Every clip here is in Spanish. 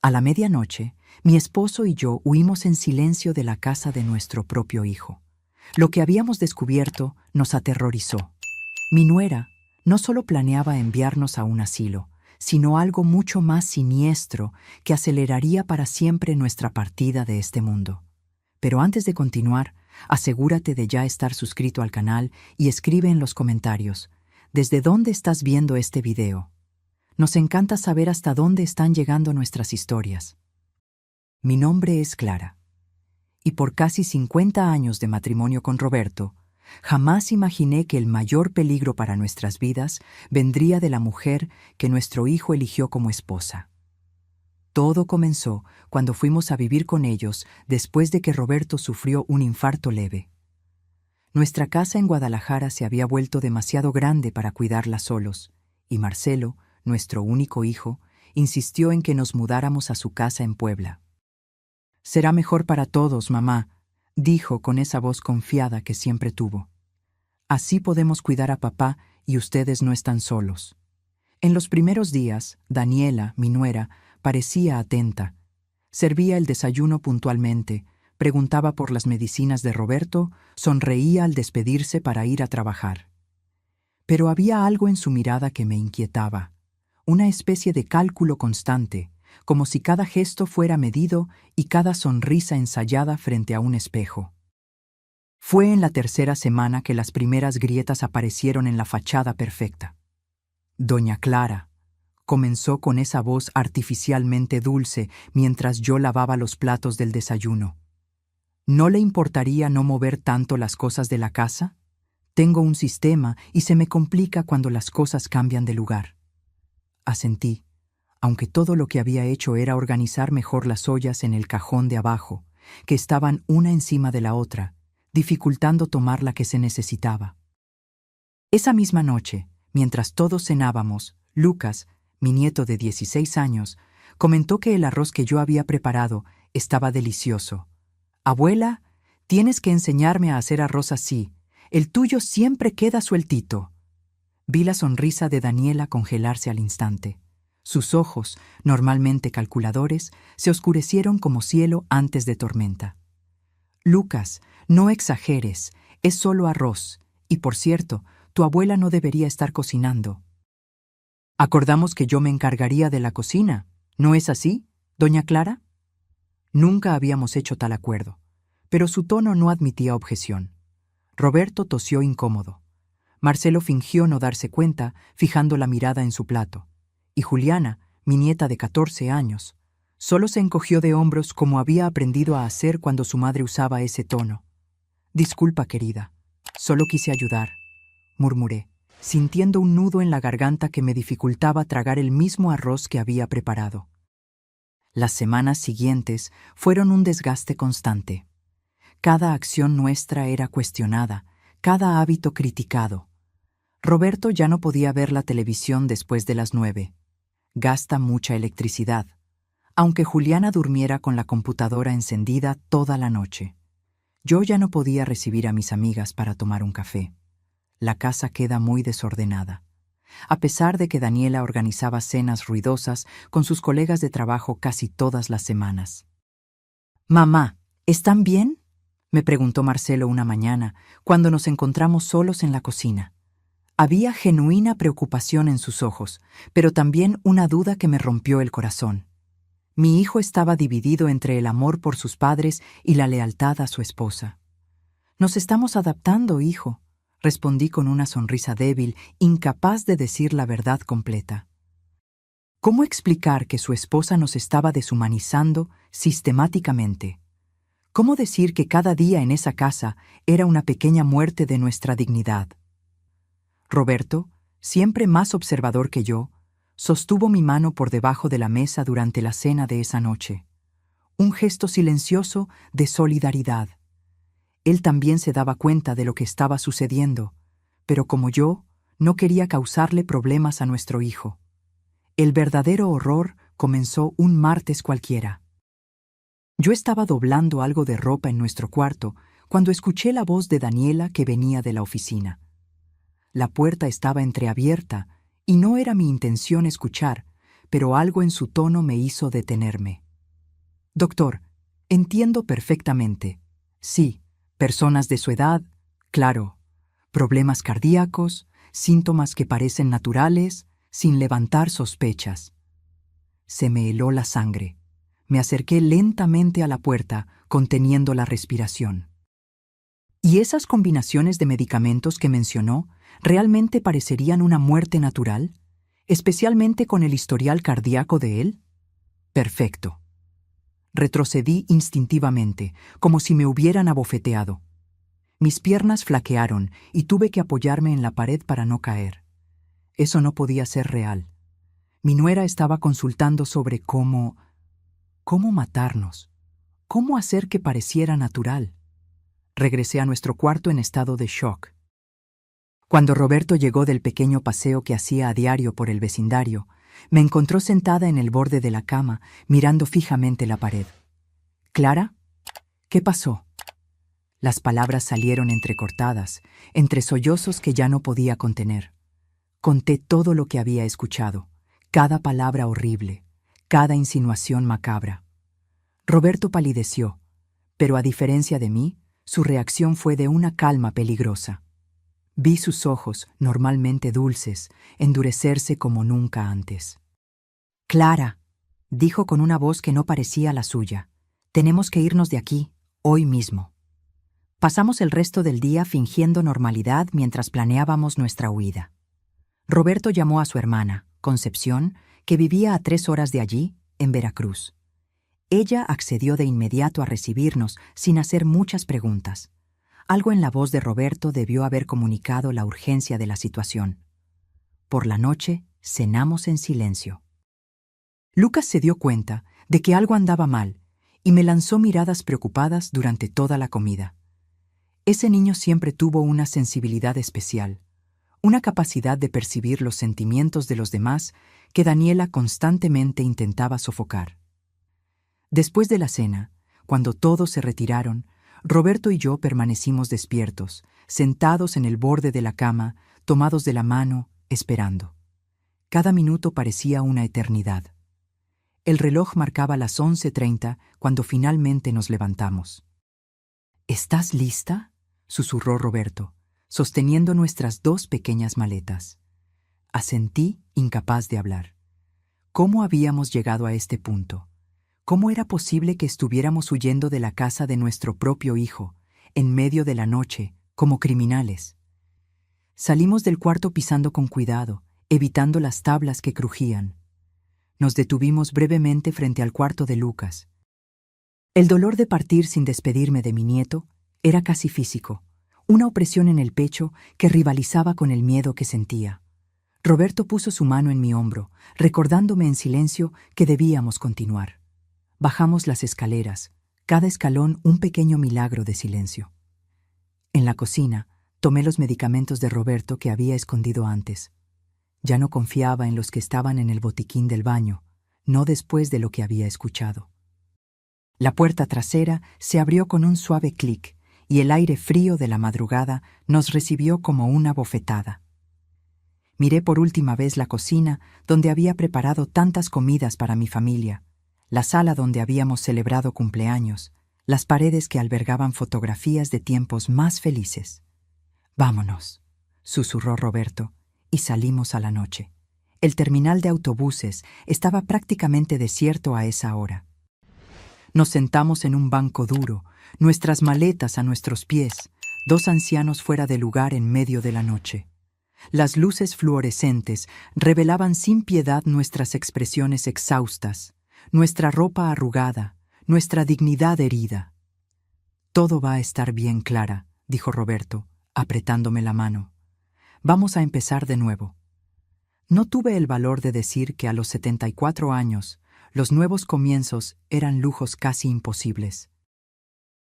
A la medianoche, mi esposo y yo huimos en silencio de la casa de nuestro propio hijo. Lo que habíamos descubierto nos aterrorizó. Mi nuera no solo planeaba enviarnos a un asilo, sino algo mucho más siniestro que aceleraría para siempre nuestra partida de este mundo. Pero antes de continuar, asegúrate de ya estar suscrito al canal y escribe en los comentarios ¿desde dónde estás viendo este video? Nos encanta saber hasta dónde están llegando nuestras historias. Mi nombre es Clara, y por casi 50 años de matrimonio con Roberto, jamás imaginé que el mayor peligro para nuestras vidas vendría de la mujer que nuestro hijo eligió como esposa. Todo comenzó cuando fuimos a vivir con ellos después de que Roberto sufrió un infarto leve. Nuestra casa en Guadalajara se había vuelto demasiado grande para cuidarla solos, y Marcelo, nuestro único hijo, insistió en que nos mudáramos a su casa en Puebla. «Será mejor para todos, mamá», dijo con esa voz confiada que siempre tuvo. «Así podemos cuidar a papá y ustedes no están solos». En los primeros días, Daniela, mi nuera, parecía atenta. Servía el desayuno puntualmente, preguntaba por las medicinas de Roberto, sonreía al despedirse para ir a trabajar. Pero había algo en su mirada que me inquietaba, una especie de cálculo constante, como si cada gesto fuera medido y cada sonrisa ensayada frente a un espejo. Fue en la tercera semana que las primeras grietas aparecieron en la fachada perfecta. «Doña Clara», comenzó con esa voz artificialmente dulce mientras yo lavaba los platos del desayuno. «¿No le importaría no mover tanto las cosas de la casa? Tengo un sistema y se me complica cuando las cosas cambian de lugar». Asentí, aunque todo lo que había hecho era organizar mejor las ollas en el cajón de abajo, que estaban una encima de la otra, dificultando tomar la que se necesitaba. Esa misma noche, mientras todos cenábamos, Lucas, mi nieto de 16 años, comentó que el arroz que yo había preparado estaba delicioso. «Abuela, tienes que enseñarme a hacer arroz así. El tuyo siempre queda sueltito». Vi la sonrisa de Daniela congelarse al instante. Sus ojos, normalmente calculadores, se oscurecieron como cielo antes de tormenta. «Lucas, no exageres, es solo arroz. Y por cierto, tu abuela no debería estar cocinando». «Acordamos que yo me encargaría de la cocina, ¿no es así, doña Clara?» Nunca habíamos hecho tal acuerdo, pero su tono no admitía objeción. Roberto tosió incómodo. Marcelo fingió no darse cuenta, fijando la mirada en su plato. Y Juliana, mi nieta de 14 años, solo se encogió de hombros como había aprendido a hacer cuando su madre usaba ese tono. «Disculpa, querida, solo quise ayudar», murmuré, sintiendo un nudo en la garganta que me dificultaba tragar el mismo arroz que había preparado. Las semanas siguientes fueron un desgaste constante. Cada acción nuestra era cuestionada, cada hábito criticado. Roberto ya no podía ver la televisión después de las 9. Gasta mucha electricidad, aunque Juliana durmiera con la computadora encendida toda la noche. Yo ya no podía recibir a mis amigas para tomar un café. La casa queda muy desordenada. A pesar de que Daniela organizaba cenas ruidosas con sus colegas de trabajo casi todas las semanas. «Mamá, ¿están bien?», me preguntó Marcelo una mañana, cuando nos encontramos solos en la cocina. Había genuina preocupación en sus ojos, pero también una duda que me rompió el corazón. Mi hijo estaba dividido entre el amor por sus padres y la lealtad a su esposa. «Nos estamos adaptando, hijo», respondí con una sonrisa débil, incapaz de decir la verdad completa. ¿Cómo explicar que su esposa nos estaba deshumanizando sistemáticamente? ¿Cómo decir que cada día en esa casa era una pequeña muerte de nuestra dignidad? Roberto, siempre más observador que yo, sostuvo mi mano por debajo de la mesa durante la cena de esa noche. Un gesto silencioso de solidaridad. Él también se daba cuenta de lo que estaba sucediendo, pero como yo, no quería causarle problemas a nuestro hijo. El verdadero horror comenzó un martes cualquiera. Yo estaba doblando algo de ropa en nuestro cuarto cuando escuché la voz de Daniela que venía de la oficina. La puerta estaba entreabierta y no era mi intención escuchar, pero algo en su tono me hizo detenerme. Doctor, entiendo perfectamente. Sí, personas de su edad, claro. Problemas cardíacos, síntomas que parecen naturales, sin levantar sospechas. Se me heló la sangre. Me acerqué lentamente a la puerta, conteniendo la respiración. ¿Y esas combinaciones de medicamentos que mencionó realmente parecerían una muerte natural? ¿Especialmente con el historial cardíaco de él? Perfecto. Retrocedí instintivamente, como si me hubieran abofeteado. Mis piernas flaquearon y tuve que apoyarme en la pared para no caer. Eso no podía ser real. Mi nuera estaba consultando sobre cómo matarnos, cómo hacer que pareciera natural. Regresé a nuestro cuarto en estado de shock. Cuando Roberto llegó del pequeño paseo que hacía a diario por el vecindario, me encontró sentada en el borde de la cama, mirando fijamente la pared. «¿Clara? ¿Qué pasó?» Las palabras salieron entrecortadas, entre sollozos que ya no podía contener. Conté todo lo que había escuchado, cada palabra horrible, cada insinuación macabra. Roberto palideció, pero a diferencia de mí, su reacción fue de una calma peligrosa. Vi sus ojos, normalmente dulces, endurecerse como nunca antes. «Clara», dijo con una voz que no parecía la suya, «tenemos que irnos de aquí, hoy mismo». Pasamos el resto del día fingiendo normalidad mientras planeábamos nuestra huida. Roberto llamó a su hermana, Concepción, que vivía a 3 horas de allí, en Veracruz. Ella accedió de inmediato a recibirnos sin hacer muchas preguntas. Algo en la voz de Roberto debió haber comunicado la urgencia de la situación. Por la noche, cenamos en silencio. Lucas se dio cuenta de que algo andaba mal y me lanzó miradas preocupadas durante toda la comida. Ese niño siempre tuvo una sensibilidad especial, una capacidad de percibir los sentimientos de los demás que Daniela constantemente intentaba sofocar. Después de la cena, cuando todos se retiraron, Roberto y yo permanecimos despiertos, sentados en el borde de la cama, tomados de la mano, esperando. Cada minuto parecía una eternidad. El reloj marcaba las 11:30 cuando finalmente nos levantamos. «¿Estás lista?», susurró Roberto, sosteniendo nuestras 2 pequeñas maletas. Asentí, incapaz de hablar. ¿Cómo habíamos llegado a este punto? ¿Cómo era posible que estuviéramos huyendo de la casa de nuestro propio hijo, en medio de la noche, como criminales? Salimos del cuarto pisando con cuidado, evitando las tablas que crujían. Nos detuvimos brevemente frente al cuarto de Lucas. El dolor de partir sin despedirme de mi nieto era casi físico, una opresión en el pecho que rivalizaba con el miedo que sentía. Roberto puso su mano en mi hombro, recordándome en silencio que debíamos continuar. Bajamos las escaleras, cada escalón un pequeño milagro de silencio. En la cocina, tomé los medicamentos de Roberto que había escondido antes. Ya no confiaba en los que estaban en el botiquín del baño, no después de lo que había escuchado. La puerta trasera se abrió con un suave clic y el aire frío de la madrugada nos recibió como una bofetada. Miré por última vez la cocina donde había preparado tantas comidas para mi familia, la sala donde habíamos celebrado cumpleaños, las paredes que albergaban fotografías de tiempos más felices. «Vámonos», susurró Roberto, y salimos a la noche. El terminal de autobuses estaba prácticamente desierto a esa hora. Nos sentamos en un banco duro, nuestras maletas a nuestros pies, 2 ancianos fuera de lugar en medio de la noche. Las luces fluorescentes revelaban sin piedad nuestras expresiones exhaustas, nuestra ropa arrugada, nuestra dignidad herida. «Todo va a estar bien, Clara», dijo Roberto, apretándome la mano. «Vamos a empezar de nuevo». No tuve el valor de decir que a los 74 años, los nuevos comienzos eran lujos casi imposibles.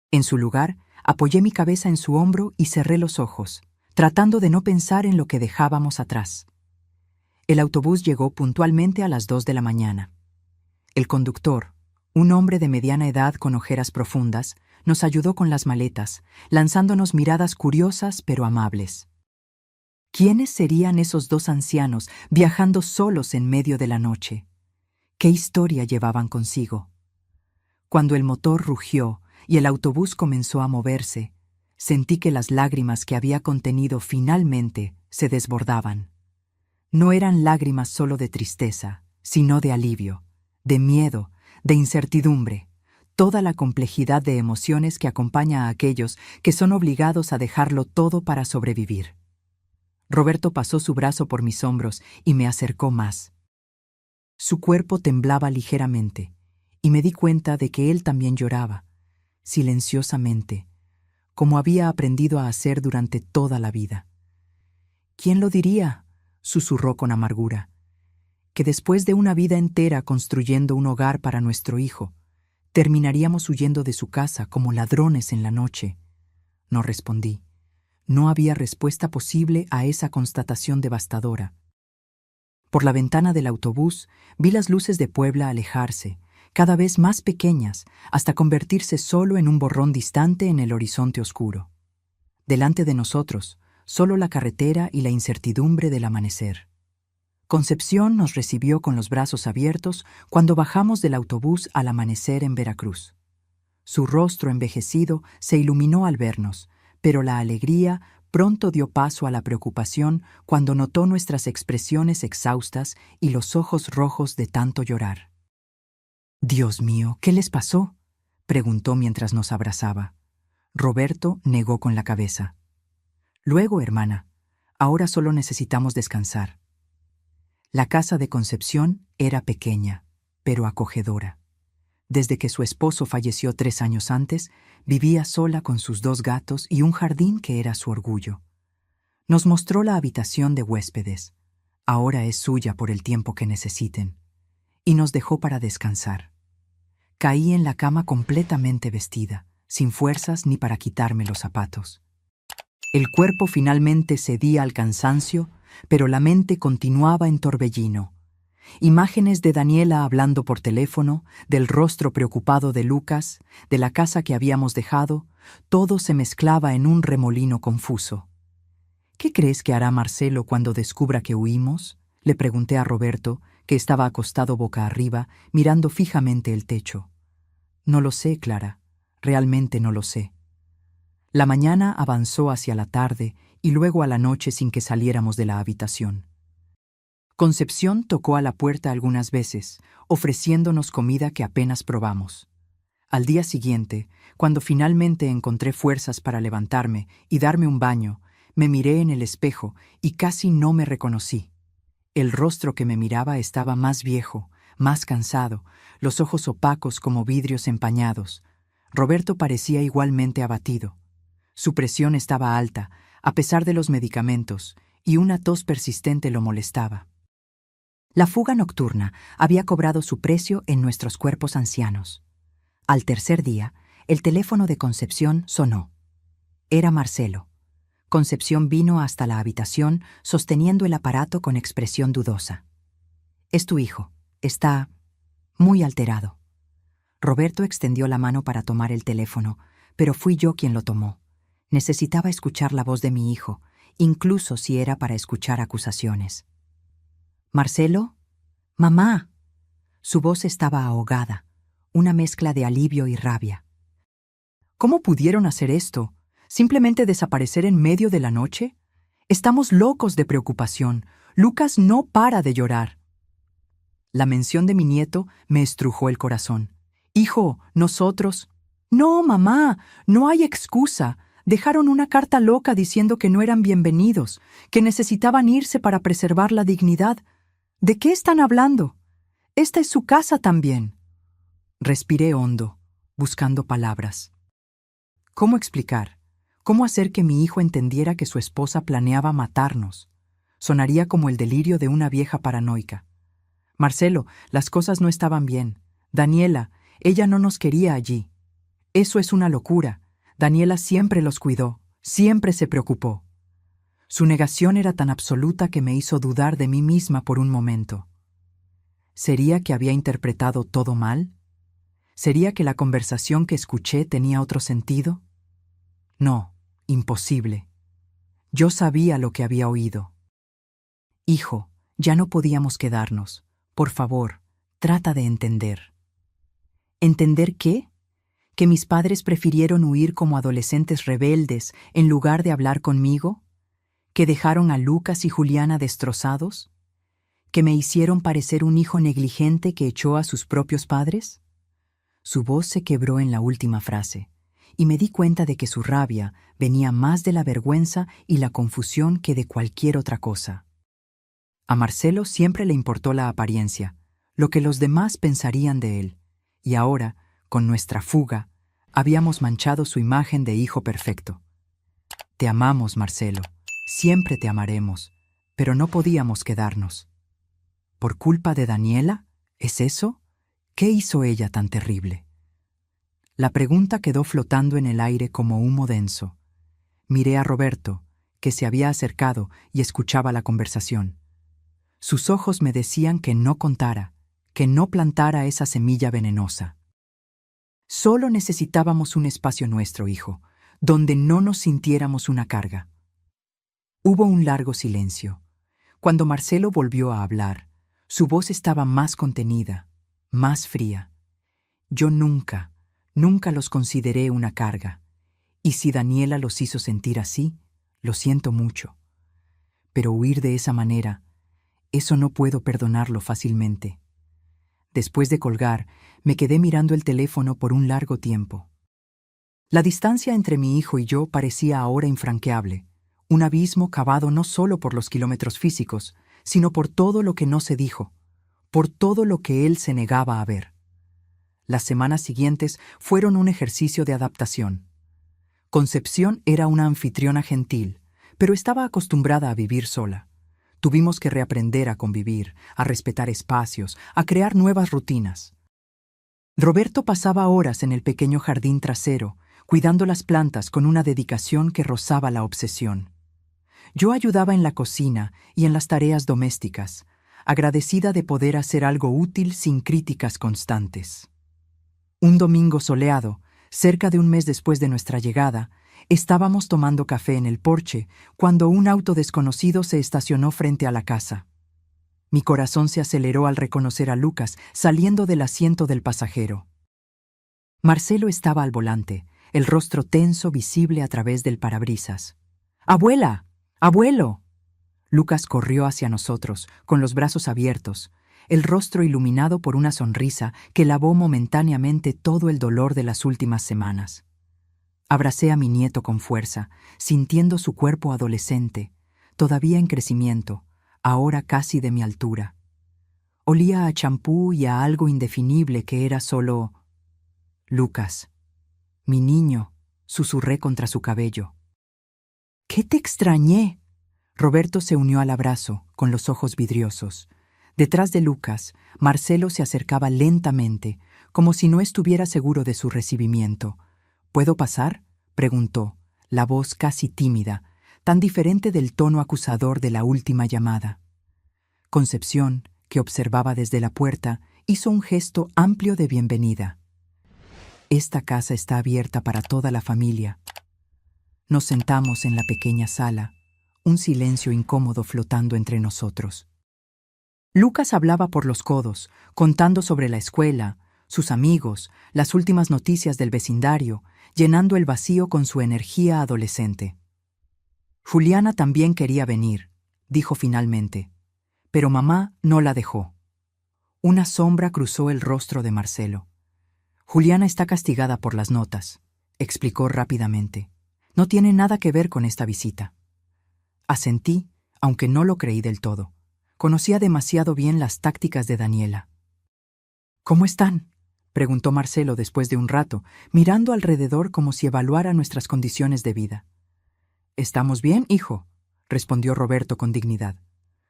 En su lugar, apoyé mi cabeza en su hombro y cerré los ojos, tratando de no pensar en lo que dejábamos atrás. El autobús llegó puntualmente a las 2 de la mañana. El conductor, un hombre de mediana edad con ojeras profundas, nos ayudó con las maletas, lanzándonos miradas curiosas pero amables. ¿Quiénes serían esos 2 ancianos viajando solos en medio de la noche? ¿Qué historia llevaban consigo? Cuando el motor rugió y el autobús comenzó a moverse, sentí que las lágrimas que había contenido finalmente se desbordaban. No eran lágrimas solo de tristeza, sino de alivio, de miedo, de incertidumbre, toda la complejidad de emociones que acompaña a aquellos que son obligados a dejarlo todo para sobrevivir. Roberto pasó su brazo por mis hombros y me acercó más. Su cuerpo temblaba ligeramente, y me di cuenta de que él también lloraba, silenciosamente, como había aprendido a hacer durante toda la vida. ¿Quién lo diría?, susurró con amargura, que después de una vida entera construyendo un hogar para nuestro hijo, terminaríamos huyendo de su casa como ladrones en la noche. No respondí. No había respuesta posible a esa constatación devastadora. Por la ventana del autobús vi las luces de Puebla alejarse, cada vez más pequeñas, hasta convertirse solo en un borrón distante en el horizonte oscuro. Delante de nosotros, solo la carretera y la incertidumbre del amanecer. Concepción nos recibió con los brazos abiertos cuando bajamos del autobús al amanecer en Veracruz. Su rostro envejecido se iluminó al vernos, pero la alegría pronto dio paso a la preocupación cuando notó nuestras expresiones exhaustas y los ojos rojos de tanto llorar. «Dios mío, ¿qué les pasó?», preguntó mientras nos abrazaba. Roberto negó con la cabeza. «Luego, hermana, ahora solo necesitamos descansar». La casa de Concepción era pequeña, pero acogedora. Desde que su esposo falleció 3 años antes, vivía sola con sus 2 gatos y un jardín que era su orgullo. Nos mostró la habitación de huéspedes. Ahora es suya por el tiempo que necesiten. Y nos dejó para descansar. Caí en la cama completamente vestida, sin fuerzas ni para quitarme los zapatos. El cuerpo finalmente cedía al cansancio, pero la mente continuaba en torbellino. Imágenes de Daniela hablando por teléfono, del rostro preocupado de Lucas, de la casa que habíamos dejado, todo se mezclaba en un remolino confuso. «¿Qué crees que hará Marcelo cuando descubra que huimos?», le pregunté a Roberto, que estaba acostado boca arriba, mirando fijamente el techo. «No lo sé, Clara, realmente no lo sé». La mañana avanzó hacia la tarde y luego a la noche sin que saliéramos de la habitación. Concepción tocó a la puerta algunas veces, ofreciéndonos comida que apenas probamos. Al día siguiente, cuando finalmente encontré fuerzas para levantarme y darme un baño, me miré en el espejo y casi no me reconocí. El rostro que me miraba estaba más viejo, más cansado, los ojos opacos como vidrios empañados. Roberto parecía igualmente abatido. Su presión estaba alta, a pesar de los medicamentos, y una tos persistente lo molestaba. La fuga nocturna había cobrado su precio en nuestros cuerpos ancianos. Al tercer día, el teléfono de Concepción sonó. Era Marcelo. Concepción vino hasta la habitación sosteniendo el aparato con expresión dudosa. «Es tu hijo. Está muy alterado». Roberto extendió la mano para tomar el teléfono, pero fui yo quien lo tomó. Necesitaba escuchar la voz de mi hijo, incluso si era para escuchar acusaciones. «¿Marcelo? ¡Mamá!». Su voz estaba ahogada, una mezcla de alivio y rabia. «¿Cómo pudieron hacer esto? ¿Simplemente desaparecer en medio de la noche? Estamos locos de preocupación. Lucas no para de llorar». La mención de mi nieto me estrujó el corazón. «Hijo, nosotros...». «No, mamá, no hay excusa. Dejaron una carta loca diciendo que no eran bienvenidos, que necesitaban irse para preservar la dignidad. ¿De qué están hablando? Esta es su casa también». Respiré hondo, buscando palabras. ¿Cómo explicar? ¿Cómo hacer que mi hijo entendiera que su esposa planeaba matarnos? Sonaría como el delirio de una vieja paranoica. «Marcelo, las cosas no estaban bien. Daniela, ella no nos quería allí. Eso es una locura. Daniela siempre los cuidó, siempre se preocupó». Su negación era tan absoluta que me hizo dudar de mí misma por un momento. ¿Sería que había interpretado todo mal? ¿Sería que la conversación que escuché tenía otro sentido? No, imposible. Yo sabía lo que había oído. «Hijo, ya no podíamos quedarnos. Por favor, Trata de entender. ¿Entender qué? ¿Que mis padres prefirieron huir como adolescentes rebeldes en lugar de hablar conmigo? ¿Que dejaron a Lucas y Juliana destrozados? ¿Que me hicieron parecer un hijo negligente que echó a sus propios padres? Su voz se quebró en la última frase, y me di cuenta de que su rabia venía más de la vergüenza y la confusión que de cualquier otra cosa. A Marcelo siempre le importó la apariencia, lo que los demás pensarían de él, y ahora, con nuestra fuga, habíamos manchado su imagen de hijo perfecto. Te amamos, Marcelo, siempre te amaremos, pero no podíamos quedarnos. ¿Por culpa de Daniela? ¿Es eso? ¿Qué hizo ella tan terrible? La pregunta quedó flotando en el aire como humo denso. Miré a Roberto, que se había acercado y escuchaba la conversación. Sus ojos me decían que no contara, que no plantara esa semilla venenosa. Solo necesitábamos un espacio nuestro, hijo, donde no nos sintiéramos una carga. Hubo un largo silencio. Cuando Marcelo volvió a hablar, su voz estaba más contenida, más fría. Yo nunca los consideré una carga, y si Daniela los hizo sentir así, lo siento mucho. Pero huir de esa manera, eso no puedo perdonarlo fácilmente. Después de colgar, me quedé mirando el teléfono por un largo tiempo. La distancia entre mi hijo y yo parecía ahora infranqueable, un abismo cavado no solo por los kilómetros físicos, sino por todo lo que no se dijo, por todo lo que él se negaba a ver. Las semanas siguientes fueron un ejercicio de adaptación. Concepción era una anfitriona gentil, pero estaba acostumbrada a vivir sola. Tuvimos que reaprender a convivir, a respetar espacios, a crear nuevas rutinas. Roberto pasaba horas en el pequeño jardín trasero, cuidando las plantas con una dedicación que rozaba la obsesión. Yo ayudaba en la cocina y en las tareas domésticas, agradecida de poder hacer algo útil sin críticas constantes. Un domingo soleado, cerca de un mes después de nuestra llegada, estábamos tomando café en el porche cuando un auto desconocido se estacionó frente a la casa. Mi corazón se aceleró al reconocer a Lucas saliendo del asiento del pasajero. Marcelo estaba al volante, el rostro tenso visible a través del parabrisas. ¡Abuela! ¡Abuelo! Lucas corrió hacia nosotros, con los brazos abiertos, el rostro iluminado por una sonrisa que lavó momentáneamente todo el dolor de las últimas semanas. Abracé a mi nieto con fuerza, sintiendo su cuerpo adolescente, todavía en crecimiento, ahora casi de mi altura. Olía a champú y a algo indefinible que era solo... Lucas, mi niño, susurré contra su cabello. «¿Qué te extrañé?» Roberto se unió al abrazo, con los ojos vidriosos. Detrás de Lucas, Marcelo se acercaba lentamente, como si no estuviera seguro de su recibimiento. «¿Puedo pasar?», preguntó, la voz casi tímida, tan diferente del tono acusador de la última llamada. Concepción, que observaba desde la puerta, hizo un gesto amplio de bienvenida. «Esta casa está abierta para toda la familia». Nos sentamos en la pequeña sala, un silencio incómodo flotando entre nosotros. Lucas hablaba por los codos, contando sobre la escuela, sus amigos, las últimas noticias del vecindario, llenando el vacío con su energía adolescente. Juliana también quería venir, dijo finalmente, pero mamá no la dejó. Una sombra cruzó el rostro de Marcelo. Juliana está castigada por las notas, explicó rápidamente. No tiene nada que ver con esta visita. Asentí, aunque no lo creí del todo. Conocía demasiado bien las tácticas de Daniela. «¿Cómo están?», preguntó Marcelo después de un rato, mirando alrededor como si evaluara nuestras condiciones de vida. «Estamos bien, hijo», respondió Roberto con dignidad.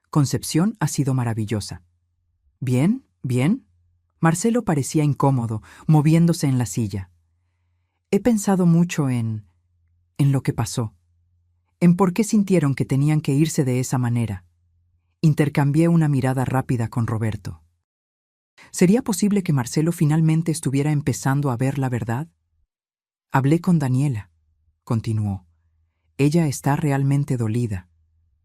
«Concepción ha sido maravillosa». «¿Bien? ¿Bien?». Marcelo parecía incómodo, moviéndose en la silla. «He pensado mucho en lo que pasó, en por qué sintieron que tenían que irse de esa manera». Intercambié una mirada rápida con Roberto. ¿Sería posible que Marcelo finalmente estuviera empezando a ver la verdad? «Hablé con Daniela», continuó. «Ella está realmente dolida.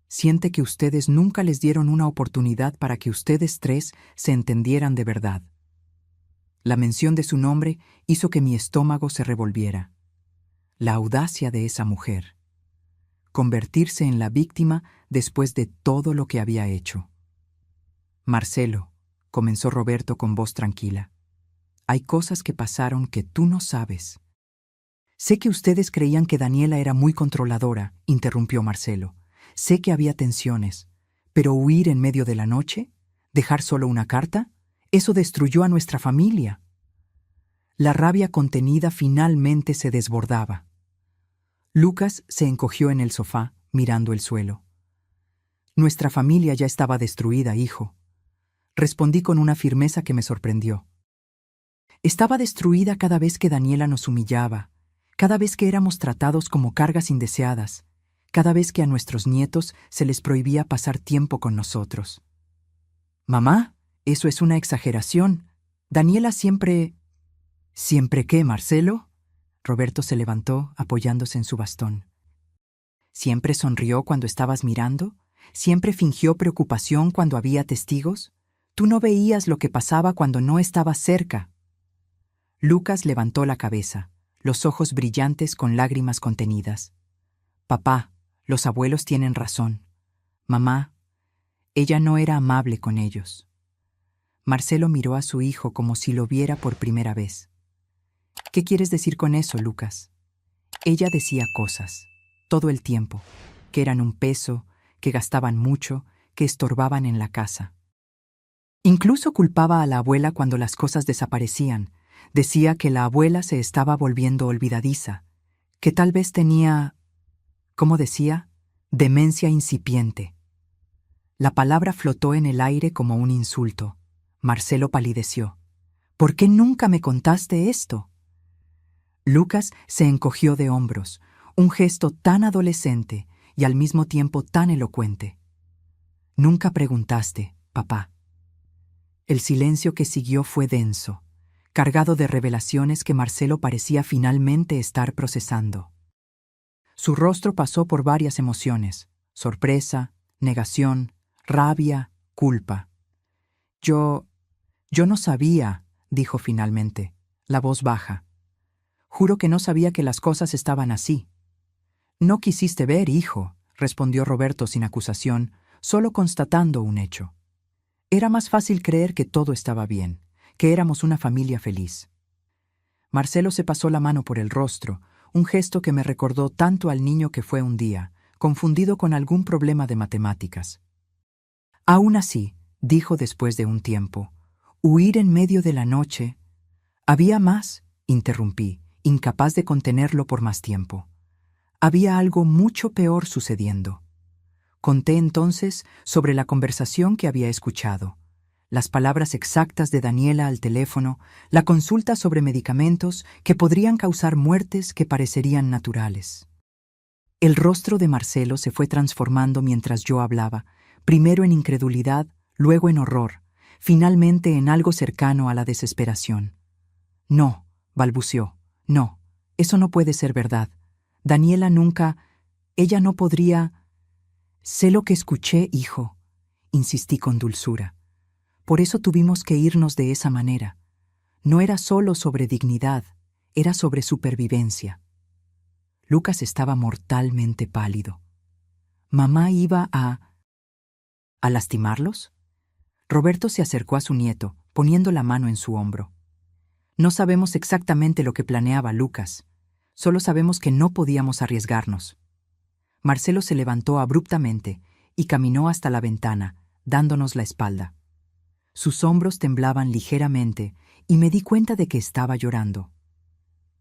Siente que ustedes nunca les dieron una oportunidad para que ustedes tres se entendieran de verdad. La mención de su nombre hizo que mi estómago se revolviera. La audacia de esa mujer. Convertirse en la víctima después de todo lo que había hecho. Marcelo, comenzó Roberto con voz tranquila. Hay cosas que pasaron que tú no sabes. Sé que ustedes creían que Daniela era muy controladora, interrumpió Marcelo. Sé que había tensiones, pero huir en medio de la noche, dejar solo una carta, eso destruyó a nuestra familia. La rabia contenida finalmente se desbordaba. Lucas se encogió en el sofá, mirando el suelo. Nuestra familia ya estaba destruida, hijo. Respondí con una firmeza que me sorprendió. Estaba destruida cada vez que Daniela nos humillaba, cada vez que éramos tratados como cargas indeseadas, cada vez que a nuestros nietos se les prohibía pasar tiempo con nosotros. Mamá, eso es una exageración. Daniela siempre... ¿Siempre qué, Marcelo? Roberto se levantó, apoyándose en su bastón. ¿Siempre sonrió cuando estabas mirando? ¿Siempre fingió preocupación cuando había testigos? Tú no veías lo que pasaba cuando no estabas cerca. Lucas levantó la cabeza, los ojos brillantes con lágrimas contenidas. Papá, los abuelos tienen razón. Mamá, ella no era amable con ellos. Marcelo miró a su hijo como si lo viera por primera vez. ¿Qué quieres decir con eso, Lucas? Ella decía cosas, todo el tiempo, que eran un peso, que gastaban mucho, que estorbaban en la casa. Incluso culpaba a la abuela cuando las cosas desaparecían. Decía que la abuela se estaba volviendo olvidadiza, que tal vez tenía, ¿cómo decía? Demencia incipiente. La palabra flotó en el aire como un insulto. Marcelo palideció. ¿Por qué nunca me contaste esto? Lucas se encogió de hombros, un gesto tan adolescente y al mismo tiempo tan elocuente. Nunca preguntaste, papá. El silencio que siguió fue denso, cargado de revelaciones que Marcelo parecía finalmente estar procesando. Su rostro pasó por varias emociones: sorpresa, negación, rabia, culpa. Yo no sabía, dijo finalmente, la voz baja. Juro que no sabía que las cosas estaban así. No quisiste ver, hijo, respondió Roberto sin acusación, solo constatando un hecho. Era más fácil creer que todo estaba bien, que éramos una familia feliz. Marcelo se pasó la mano por el rostro, un gesto que me recordó tanto al niño que fue un día, confundido con algún problema de matemáticas. Aún así, dijo después de un tiempo, huir en medio de la noche. Había más, interrumpí, incapaz de contenerlo por más tiempo. Había algo mucho peor sucediendo. Conté entonces sobre la conversación que había escuchado, las palabras exactas de Daniela al teléfono, la consulta sobre medicamentos que podrían causar muertes que parecerían naturales. El rostro de Marcelo se fue transformando mientras yo hablaba, primero en incredulidad, luego en horror, finalmente en algo cercano a la desesperación. No, balbuceó, no, eso no puede ser verdad. Daniela nunca, ella no podría... Sé lo que escuché, hijo, insistí con dulzura. Por eso tuvimos que irnos de esa manera. No era solo sobre dignidad, era sobre supervivencia. Lucas estaba mortalmente pálido. ¿Mamá iba a lastimarlos? Roberto se acercó a su nieto, poniendo la mano en su hombro. No sabemos exactamente lo que planeaba Lucas. Solo sabemos que no podíamos arriesgarnos. Marcelo se levantó abruptamente y caminó hasta la ventana, dándonos la espalda. Sus hombros temblaban ligeramente y me di cuenta de que estaba llorando.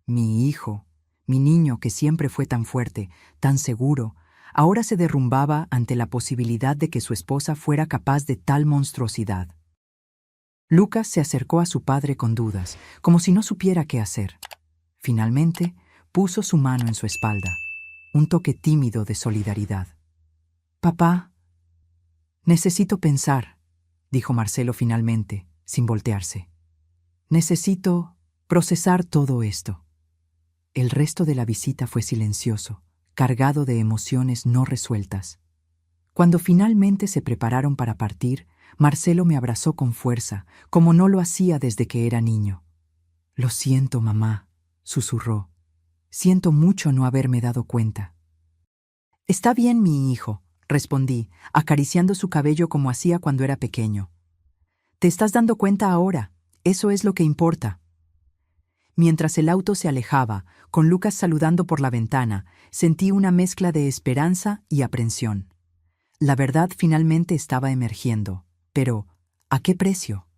Mi hijo, mi niño que siempre fue tan fuerte, tan seguro, ahora se derrumbaba ante la posibilidad de que su esposa fuera capaz de tal monstruosidad. Lucas se acercó a su padre con dudas, como si no supiera qué hacer. Finalmente, puso su mano en su espalda, un toque tímido de solidaridad. «Papá, necesito pensar», dijo Marcelo finalmente, sin voltearse. «Necesito procesar todo esto». El resto de la visita fue silencioso, cargado de emociones no resueltas. Cuando finalmente se prepararon para partir, Marcelo me abrazó con fuerza, como no lo hacía desde que era niño. «Lo siento, mamá», susurró. «Siento mucho no haberme dado cuenta». «Está bien, mi hijo», respondí, acariciando su cabello como hacía cuando era pequeño. «Te estás dando cuenta ahora, eso es lo que importa». Mientras el auto se alejaba, con Lucas saludando por la ventana, sentí una mezcla de esperanza y aprensión. La verdad finalmente estaba emergiendo, pero ¿a qué precio?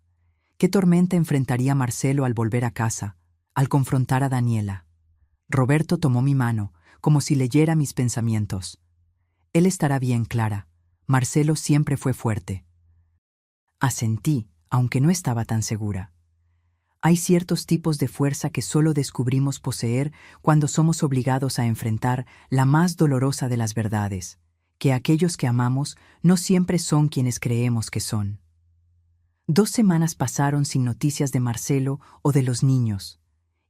¿Qué tormenta enfrentaría Marcelo al volver a casa, al confrontar a Daniela? Roberto tomó mi mano, como si leyera mis pensamientos. Él estará bien, Clara. Marcelo siempre fue fuerte. Asentí, aunque no estaba tan segura. Hay ciertos tipos de fuerza que solo descubrimos poseer cuando somos obligados a enfrentar la más dolorosa de las verdades, que aquellos que amamos no siempre son quienes creemos que son. 2 semanas pasaron sin noticias de Marcelo o de los niños.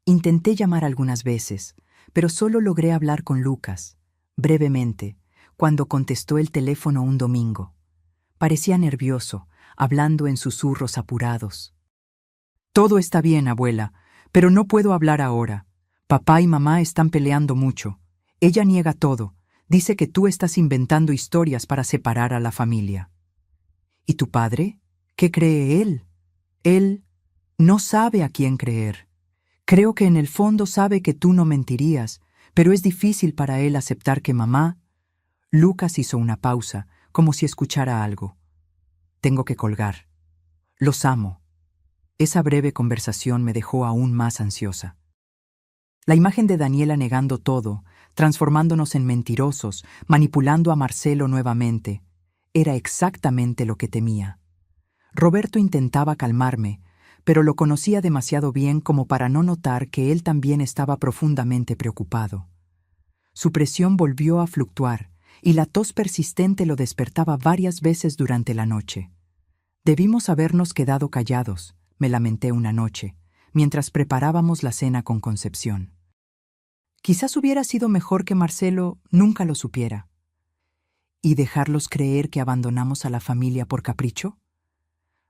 Intenté llamar algunas veces, pero solo logré hablar con Lucas, brevemente, cuando contestó el teléfono un domingo. Parecía nervioso, hablando en susurros apurados. «Todo está bien, abuela, pero no puedo hablar ahora. Papá y mamá están peleando mucho. Ella niega todo. Dice que tú estás inventando historias para separar a la familia». «¿Y tu padre? ¿Qué cree él?» «Él no sabe a quién creer. Creo que en el fondo sabe que tú no mentirías, pero es difícil para él aceptar que mamá...» Lucas hizo una pausa, como si escuchara algo. «Tengo que colgar. Los amo». Esa breve conversación me dejó aún más ansiosa. La imagen de Daniela negando todo, transformándonos en mentirosos, manipulando a Marcelo nuevamente, era exactamente lo que temía. Roberto intentaba calmarme, pero lo conocía demasiado bien como para no notar que él también estaba profundamente preocupado. Su presión volvió a fluctuar, y la tos persistente lo despertaba varias veces durante la noche. Debimos habernos quedado callados, me lamenté una noche, mientras preparábamos la cena con Concepción. Quizás hubiera sido mejor que Marcelo nunca lo supiera. ¿Y dejarlos creer que abandonamos a la familia por capricho?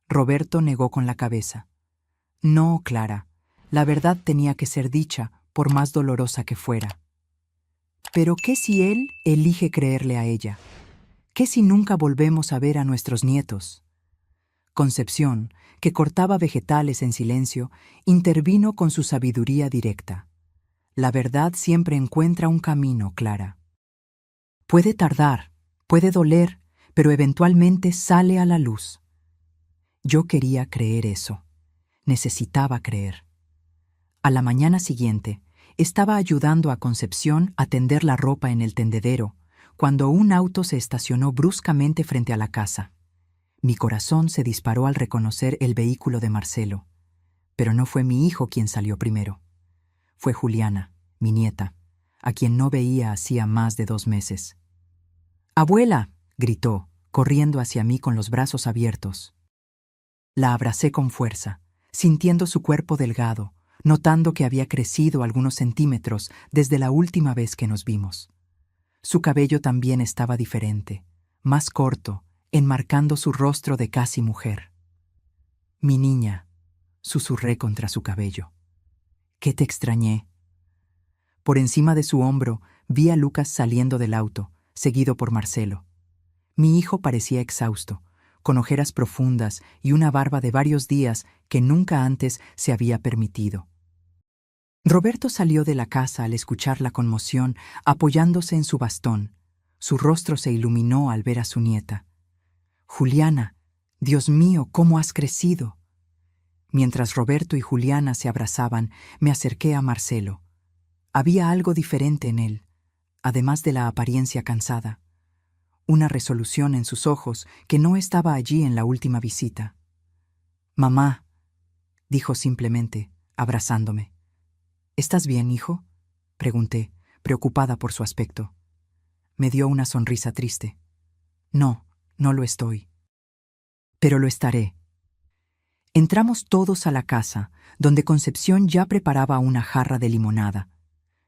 Roberto negó con la cabeza. No, Clara, la verdad tenía que ser dicha, por más dolorosa que fuera. Pero ¿qué si él elige creerle a ella? ¿Qué si nunca volvemos a ver a nuestros nietos? Concepción, que cortaba vegetales en silencio, intervino con su sabiduría directa. La verdad siempre encuentra un camino, Clara. Puede tardar, puede doler, pero eventualmente sale a la luz. Yo quería creer eso. Necesitaba creer. A la mañana siguiente, estaba ayudando a Concepción a tender la ropa en el tendedero, cuando un auto se estacionó bruscamente frente a la casa. Mi corazón se disparó al reconocer el vehículo de Marcelo, pero no fue mi hijo quien salió primero. Fue Juliana, mi nieta, a quien no veía hacía más de 2 meses. «¡Abuela!», gritó, corriendo hacia mí con los brazos abiertos. La abracé con fuerza, sintiendo su cuerpo delgado, notando que había crecido algunos centímetros desde la última vez que nos vimos. Su cabello también estaba diferente, más corto, enmarcando su rostro de casi mujer. «Mi niña», susurré contra su cabello. «¿Qué te extrañé?». Por encima de su hombro vi a Lucas saliendo del auto, seguido por Marcelo. Mi hijo parecía exhausto, con ojeras profundas y una barba de varios días que nunca antes se había permitido. Roberto salió de la casa al escuchar la conmoción, apoyándose en su bastón. Su rostro se iluminó al ver a su nieta. «Juliana, Dios mío, ¿cómo has crecido?». Mientras Roberto y Juliana se abrazaban, me acerqué a Marcelo. Había algo diferente en él, además de la apariencia cansada. Una resolución en sus ojos que no estaba allí en la última visita. «Mamá», dijo simplemente, abrazándome. «¿Estás bien, hijo?», pregunté, preocupada por su aspecto. Me dio una sonrisa triste. «No, no lo estoy». «Pero lo estaré». Entramos todos a la casa, donde Concepción ya preparaba una jarra de limonada.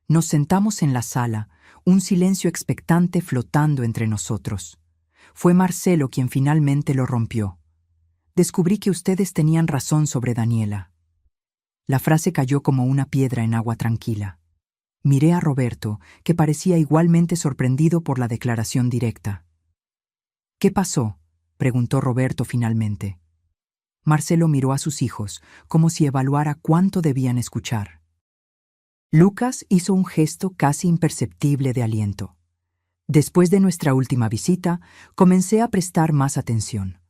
Nos sentamos en la sala, un silencio expectante flotando entre nosotros. Fue Marcelo quien finalmente lo rompió. Descubrí que ustedes tenían razón sobre Daniela. La frase cayó como una piedra en agua tranquila. Miré a Roberto, que parecía igualmente sorprendido por la declaración directa. ¿Qué pasó?, preguntó Roberto finalmente. Marcelo miró a sus hijos, como si evaluara cuánto debían escuchar. Lucas hizo un gesto casi imperceptible de aliento. Después de nuestra última visita, comencé a prestar más atención,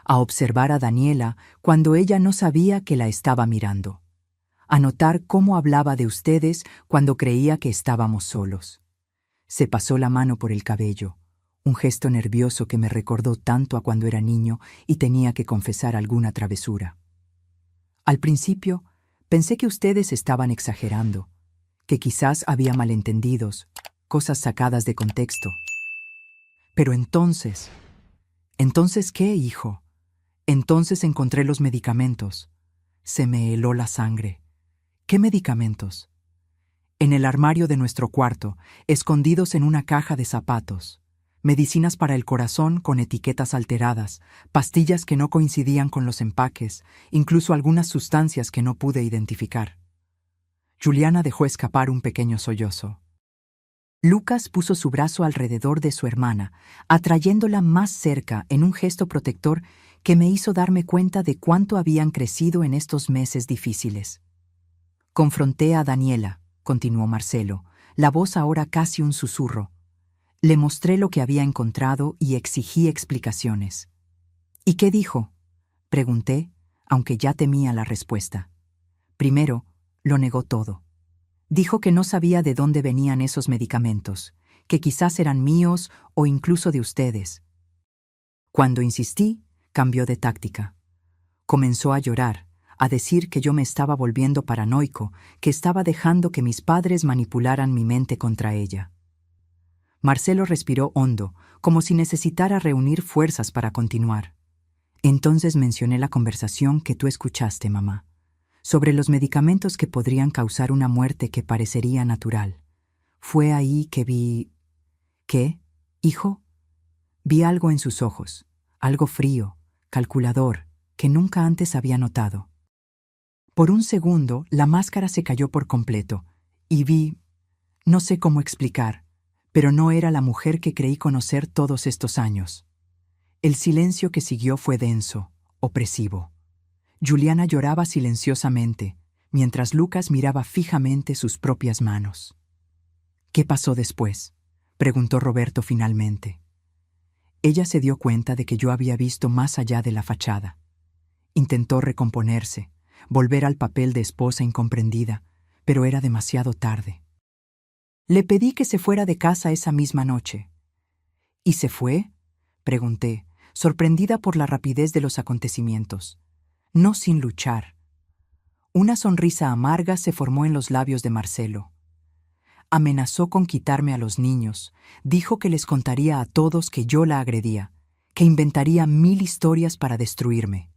a observar a Daniela cuando ella no sabía que la estaba mirando, a notar cómo hablaba de ustedes cuando creía que estábamos solos. Se pasó la mano por el cabello, un gesto nervioso que me recordó tanto a cuando era niño y tenía que confesar alguna travesura. Al principio, pensé que ustedes estaban exagerando, que quizás había malentendidos, cosas sacadas de contexto. Pero entonces... ¿Entonces qué, hijo? Entonces encontré los medicamentos. Se me heló la sangre. ¿Qué medicamentos? En el armario de nuestro cuarto, escondidos en una caja de zapatos. Medicinas para el corazón con etiquetas alteradas, pastillas que no coincidían con los empaques, incluso algunas sustancias que no pude identificar. Juliana dejó escapar un pequeño sollozo. Lucas puso su brazo alrededor de su hermana, atrayéndola más cerca en un gesto protector que me hizo darme cuenta de cuánto habían crecido en estos meses difíciles. Confronté a Daniela, continuó Marcelo, la voz ahora casi un susurro. Le mostré lo que había encontrado y exigí explicaciones. ¿Y qué dijo?, pregunté, aunque ya temía la respuesta. Primero, lo negó todo. Dijo que no sabía de dónde venían esos medicamentos, que quizás eran míos o incluso de ustedes. Cuando insistí, cambió de táctica. Comenzó a llorar, a decir que yo me estaba volviendo paranoico, que estaba dejando que mis padres manipularan mi mente contra ella. Marcelo respiró hondo, como si necesitara reunir fuerzas para continuar. Entonces mencioné la conversación que tú escuchaste, mamá, sobre los medicamentos que podrían causar una muerte que parecería natural. Fue ahí que vi... ¿Qué, hijo? Vi algo en sus ojos, algo frío, calculador, que nunca antes había notado. Por un segundo, la máscara se cayó por completo, y vi... No sé cómo explicar, pero no era la mujer que creí conocer todos estos años. El silencio que siguió fue denso, opresivo. Juliana lloraba silenciosamente, mientras Lucas miraba fijamente sus propias manos. ¿Qué pasó después?, preguntó Roberto finalmente. Ella se dio cuenta de que yo había visto más allá de la fachada. Intentó recomponerse, volver al papel de esposa incomprendida, pero era demasiado tarde. Le pedí que se fuera de casa esa misma noche. ¿Y se fue?, pregunté, sorprendida por la rapidez de los acontecimientos. No sin luchar. Una sonrisa amarga se formó en los labios de Marcelo. Amenazó con quitarme a los niños, dijo que les contaría a todos que yo la agredía, que inventaría 1000 historias para destruirme.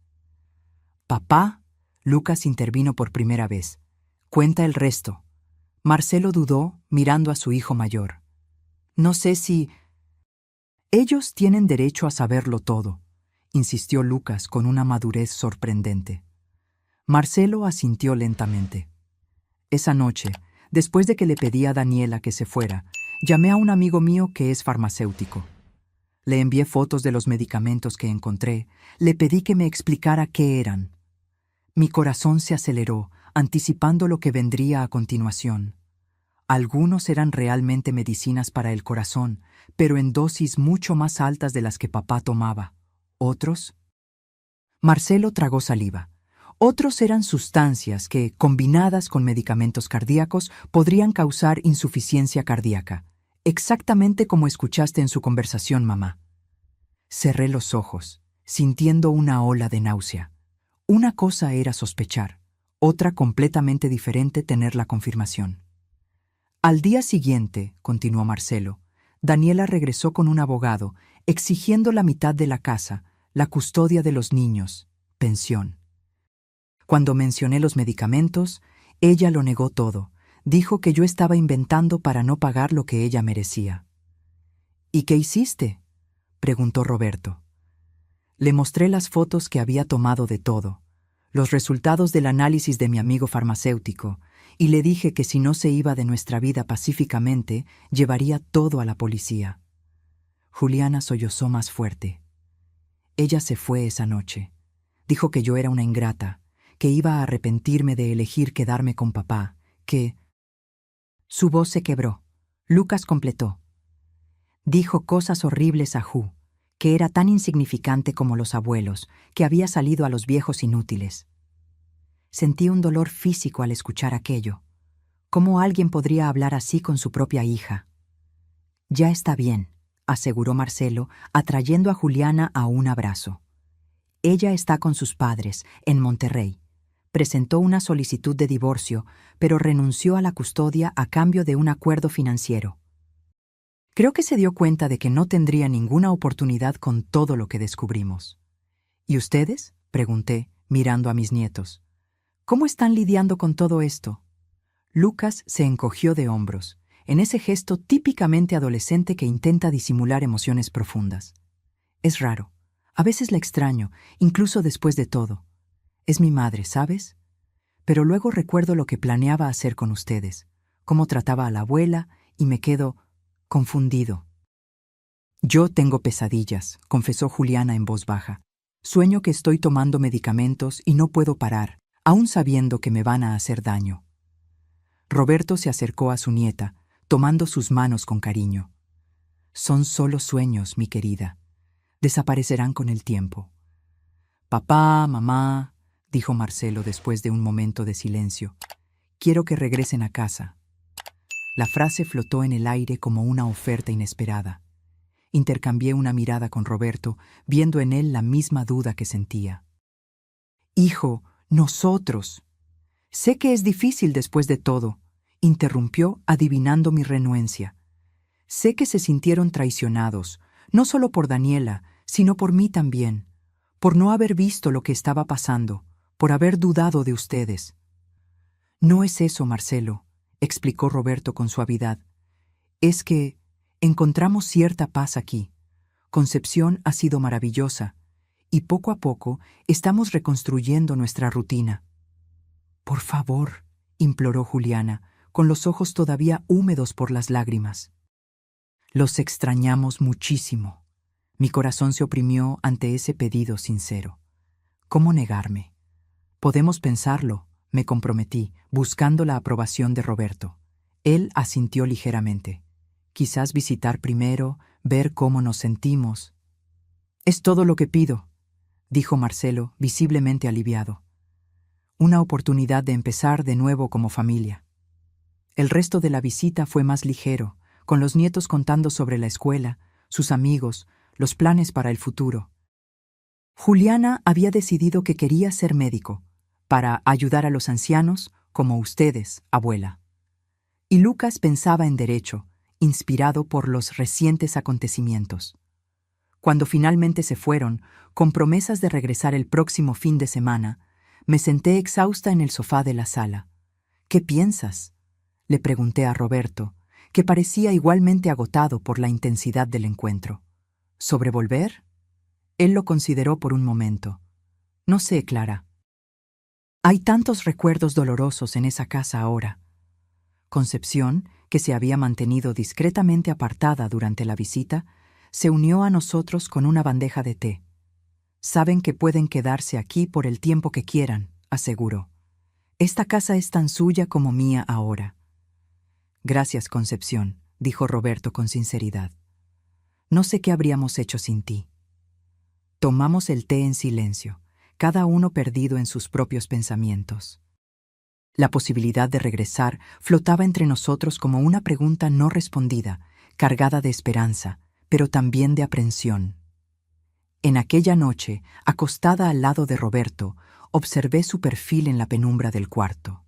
«Papá», Lucas intervino por primera vez, «cuenta el resto». Marcelo dudó, mirando a su hijo mayor. «No sé si...» «Ellos tienen derecho a saberlo todo», insistió Lucas con una madurez sorprendente. Marcelo asintió lentamente. Esa noche, después de que le pedí a Daniela que se fuera, llamé a un amigo mío que es farmacéutico. Le envié fotos de los medicamentos que encontré, le pedí que me explicara qué eran. Mi corazón se aceleró, anticipando lo que vendría a continuación. Algunos eran realmente medicinas para el corazón, pero en dosis mucho más altas de las que papá tomaba. ¿Otros? Marcelo tragó saliva. Otros eran sustancias que, combinadas con medicamentos cardíacos, podrían causar insuficiencia cardíaca, exactamente como escuchaste en su conversación, mamá. Cerré los ojos, sintiendo una ola de náusea. Una cosa era sospechar, otra completamente diferente tener la confirmación. Al día siguiente, continuó Marcelo, Daniela regresó con un abogado, exigiendo la mitad de la casa, la custodia de los niños, pensión. Cuando mencioné los medicamentos, ella lo negó todo. Dijo que yo estaba inventando para no pagar lo que ella merecía. «¿Y qué hiciste?», preguntó Roberto. Le mostré las fotos que había tomado de todo, los resultados del análisis de mi amigo farmacéutico, y le dije que si no se iba de nuestra vida pacíficamente, llevaría todo a la policía. Juliana sollozó más fuerte. Ella se fue esa noche. Dijo que yo era una ingrata, que iba a arrepentirme de elegir quedarme con papá, que... Su voz se quebró. Lucas completó. Dijo cosas horribles a Ju, que era tan insignificante como los abuelos, que había salido a los viejos inútiles. Sentí un dolor físico al escuchar aquello. ¿Cómo alguien podría hablar así con su propia hija? Ya está bien, aseguró Marcelo, atrayendo a Juliana a un abrazo. Ella está con sus padres, en Monterrey. Presentó una solicitud de divorcio, pero renunció a la custodia a cambio de un acuerdo financiero. Creo que se dio cuenta de que no tendría ninguna oportunidad con todo lo que descubrimos. ¿Y ustedes?, pregunté, mirando a mis nietos. ¿Cómo están lidiando con todo esto? Lucas se encogió de hombros, en ese gesto típicamente adolescente que intenta disimular emociones profundas. Es raro. A veces la extraño, incluso después de todo. Es mi madre, ¿sabes? Pero luego recuerdo lo que planeaba hacer con ustedes, cómo trataba a la abuela, y me quedo confundido. Yo tengo pesadillas, confesó Juliana en voz baja. Sueño que estoy tomando medicamentos y no puedo parar, aún sabiendo que me van a hacer daño. Roberto se acercó a su nieta, tomando sus manos con cariño. Son solo sueños, mi querida. Desaparecerán con el tiempo. Papá, mamá, dijo Marcelo después de un momento de silencio. Quiero que regresen a casa. La frase flotó en el aire como una oferta inesperada. Intercambié una mirada con Roberto, viendo en él la misma duda que sentía. Hijo, nosotros. Sé que es difícil después de todo, interrumpió adivinando mi renuencia. Sé que se sintieron traicionados, no solo por Daniela, sino por mí también, por no haber visto lo que estaba pasando, por haber dudado de ustedes. No es eso, Marcelo, explicó Roberto con suavidad. Es que encontramos cierta paz aquí. Concepción ha sido maravillosa, y poco a poco estamos reconstruyendo nuestra rutina. Por favor, imploró Juliana, con los ojos todavía húmedos por las lágrimas. Los extrañamos muchísimo. Mi corazón se oprimió ante ese pedido sincero. ¿Cómo negarme? Podemos pensarlo, me comprometí, buscando la aprobación de Roberto. Él asintió ligeramente. Quizás visitar primero, ver cómo nos sentimos. Es todo lo que pido, dijo Marcelo, visiblemente aliviado. Una oportunidad de empezar de nuevo como familia. El resto de la visita fue más ligero, con los nietos contando sobre la escuela, sus amigos, los planes para el futuro. Juliana había decidido que quería ser médico, para ayudar a los ancianos, como ustedes, abuela. Y Lucas pensaba en derecho, inspirado por los recientes acontecimientos. Cuando finalmente se fueron, con promesas de regresar el próximo fin de semana, me senté exhausta en el sofá de la sala. ¿Qué piensas?, le pregunté a Roberto, que parecía igualmente agotado por la intensidad del encuentro. ¿Sobre volver? Él lo consideró por un momento. No sé, Clara. Hay tantos recuerdos dolorosos en esa casa ahora. Concepción, que se había mantenido discretamente apartada durante la visita, se unió a nosotros con una bandeja de té. Saben que pueden quedarse aquí por el tiempo que quieran, aseguró. Esta casa es tan suya como mía ahora. Gracias, Concepción, dijo Roberto con sinceridad. No sé qué habríamos hecho sin ti. Tomamos el té en silencio, cada uno perdido en sus propios pensamientos. La posibilidad de regresar flotaba entre nosotros como una pregunta no respondida, cargada de esperanza, pero también de aprensión. En aquella noche, acostada al lado de Roberto, observé su perfil en la penumbra del cuarto.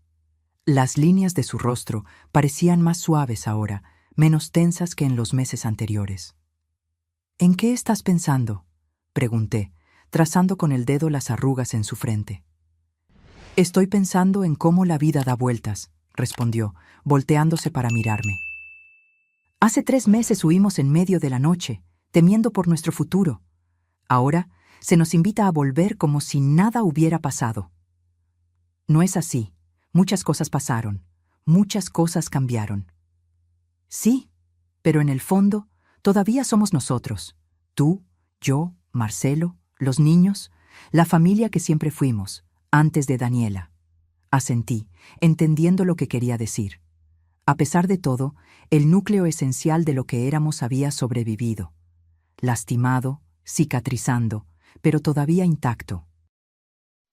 Las líneas de su rostro parecían más suaves ahora, menos tensas que en los meses anteriores. ¿En qué estás pensando?, pregunté, trazando con el dedo las arrugas en su frente. Estoy pensando en cómo la vida da vueltas, respondió, volteándose para mirarme. Hace 3 meses huimos en medio de la noche, temiendo por nuestro futuro. Ahora se nos invita a volver como si nada hubiera pasado. No es así. Muchas cosas pasaron. Muchas cosas cambiaron. Sí, pero en el fondo, todavía somos nosotros. Tú, yo, Marcelo, los niños, la familia que siempre fuimos, antes de Daniela. Asentí, entendiendo lo que quería decir. A pesar de todo, el núcleo esencial de lo que éramos había sobrevivido. Lastimado, cicatrizando, pero todavía intacto.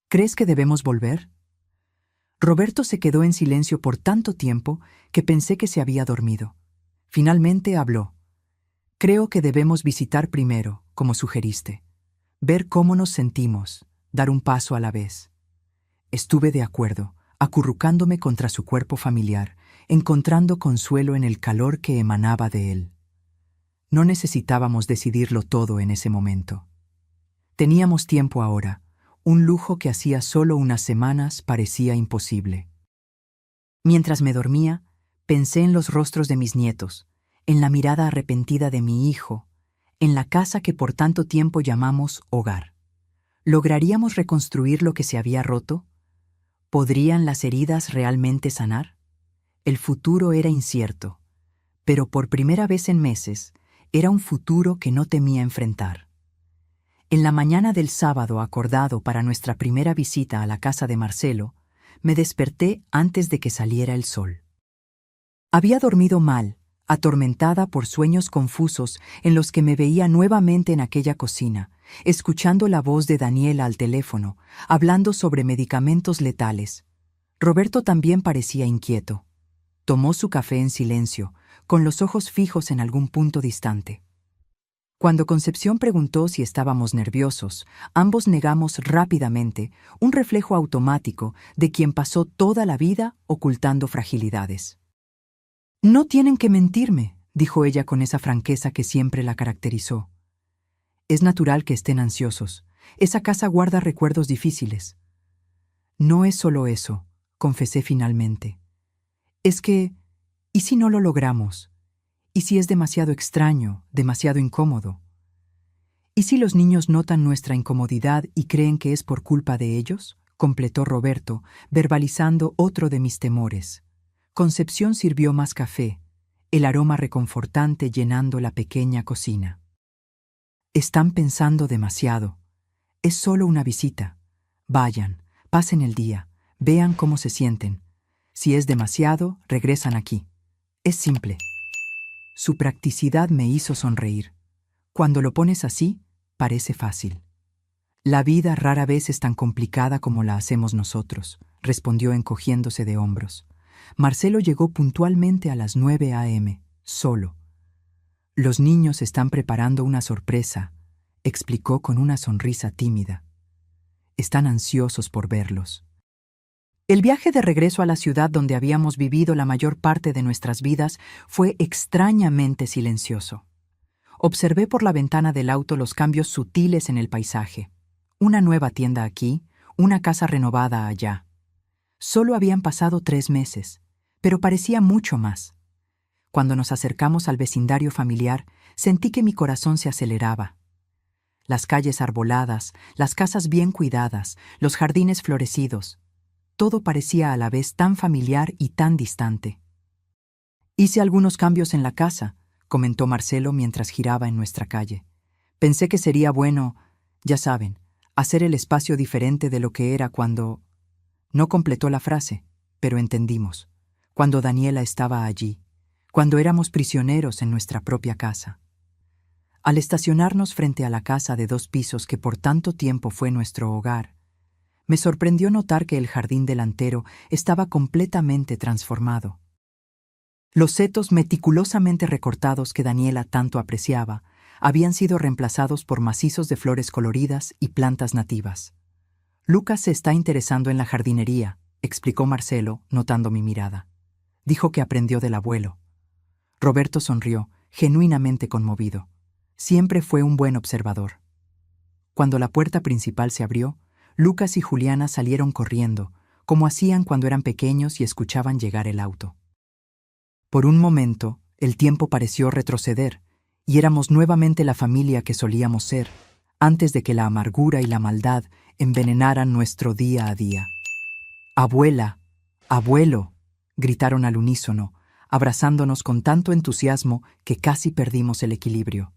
¿Crees que debemos volver? Roberto se quedó en silencio por tanto tiempo que pensé que se había dormido. Finalmente habló. Creo que debemos visitar primero, como sugeriste. Ver cómo nos sentimos, dar un paso a la vez. Estuve de acuerdo, acurrucándome contra su cuerpo familiar, encontrando consuelo en el calor que emanaba de él. No necesitábamos decidirlo todo en ese momento. Teníamos tiempo ahora, un lujo que hacía solo unas semanas parecía imposible. Mientras me dormía, pensé en los rostros de mis nietos, en la mirada arrepentida de mi hijo, en la casa que por tanto tiempo llamamos hogar. ¿Lograríamos reconstruir lo que se había roto? ¿Podrían las heridas realmente sanar? El futuro era incierto, pero por primera vez en meses, era un futuro que no temía enfrentar. En la mañana del sábado acordado para nuestra primera visita a la casa de Marcelo, me desperté antes de que saliera el sol. Había dormido mal, atormentada por sueños confusos en los que me veía nuevamente en aquella cocina, escuchando la voz de Daniela al teléfono, hablando sobre medicamentos letales. Roberto también parecía inquieto. Tomó su café en silencio, con los ojos fijos en algún punto distante. Cuando Concepción preguntó si estábamos nerviosos, ambos negamos rápidamente, un reflejo automático de quien pasó toda la vida ocultando fragilidades. «No tienen que mentirme», dijo ella con esa franqueza que siempre la caracterizó. «Es natural que estén ansiosos. Esa casa guarda recuerdos difíciles». «No es solo eso», confesé finalmente. «Es que, ¿y si no lo logramos? ¿Y si es demasiado extraño, demasiado incómodo? ¿Y si los niños notan nuestra incomodidad y creen que es por culpa de ellos?», completó Roberto, verbalizando otro de mis temores. Concepción sirvió más café, el aroma reconfortante llenando la pequeña cocina. «Están pensando demasiado. Es solo una visita. Vayan, pasen el día, vean cómo se sienten. Si es demasiado, regresan aquí. Es simple». Su practicidad me hizo sonreír. Cuando lo pones así, parece fácil. «La vida rara vez es tan complicada como la hacemos nosotros», respondió encogiéndose de hombros. Marcelo llegó puntualmente a las 9 a.m., solo. «Los niños están preparando una sorpresa», explicó con una sonrisa tímida. «Están ansiosos por verlos». El viaje de regreso a la ciudad donde habíamos vivido la mayor parte de nuestras vidas fue extrañamente silencioso. Observé por la ventana del auto los cambios sutiles en el paisaje. Una nueva tienda aquí, una casa renovada allá. Solo habían pasado 3 meses, pero parecía mucho más. Cuando nos acercamos al vecindario familiar, sentí que mi corazón se aceleraba. Las calles arboladas, las casas bien cuidadas, los jardines florecidos. Todo parecía a la vez tan familiar y tan distante. «Hice algunos cambios en la casa», comentó Marcelo mientras giraba en nuestra calle. «Pensé que sería bueno, ya saben, hacer el espacio diferente de lo que era cuando...». No completó la frase, pero entendimos. Cuando Daniela estaba allí, cuando éramos prisioneros en nuestra propia casa. Al estacionarnos frente a la casa de 2 pisos que por tanto tiempo fue nuestro hogar, me sorprendió notar que el jardín delantero estaba completamente transformado. Los setos meticulosamente recortados que Daniela tanto apreciaba habían sido reemplazados por macizos de flores coloridas y plantas nativas. «Lucas se está interesando en la jardinería», explicó Marcelo, notando mi mirada. Dijo que aprendió del abuelo. Roberto sonrió, genuinamente conmovido. Siempre fue un buen observador. Cuando la puerta principal se abrió, Lucas y Juliana salieron corriendo, como hacían cuando eran pequeños y escuchaban llegar el auto. Por un momento, el tiempo pareció retroceder, y éramos nuevamente la familia que solíamos ser, antes de que la amargura y la maldad envenenaran nuestro día a día. «Abuela, abuelo», gritaron al unísono, abrazándonos con tanto entusiasmo que casi perdimos el equilibrio.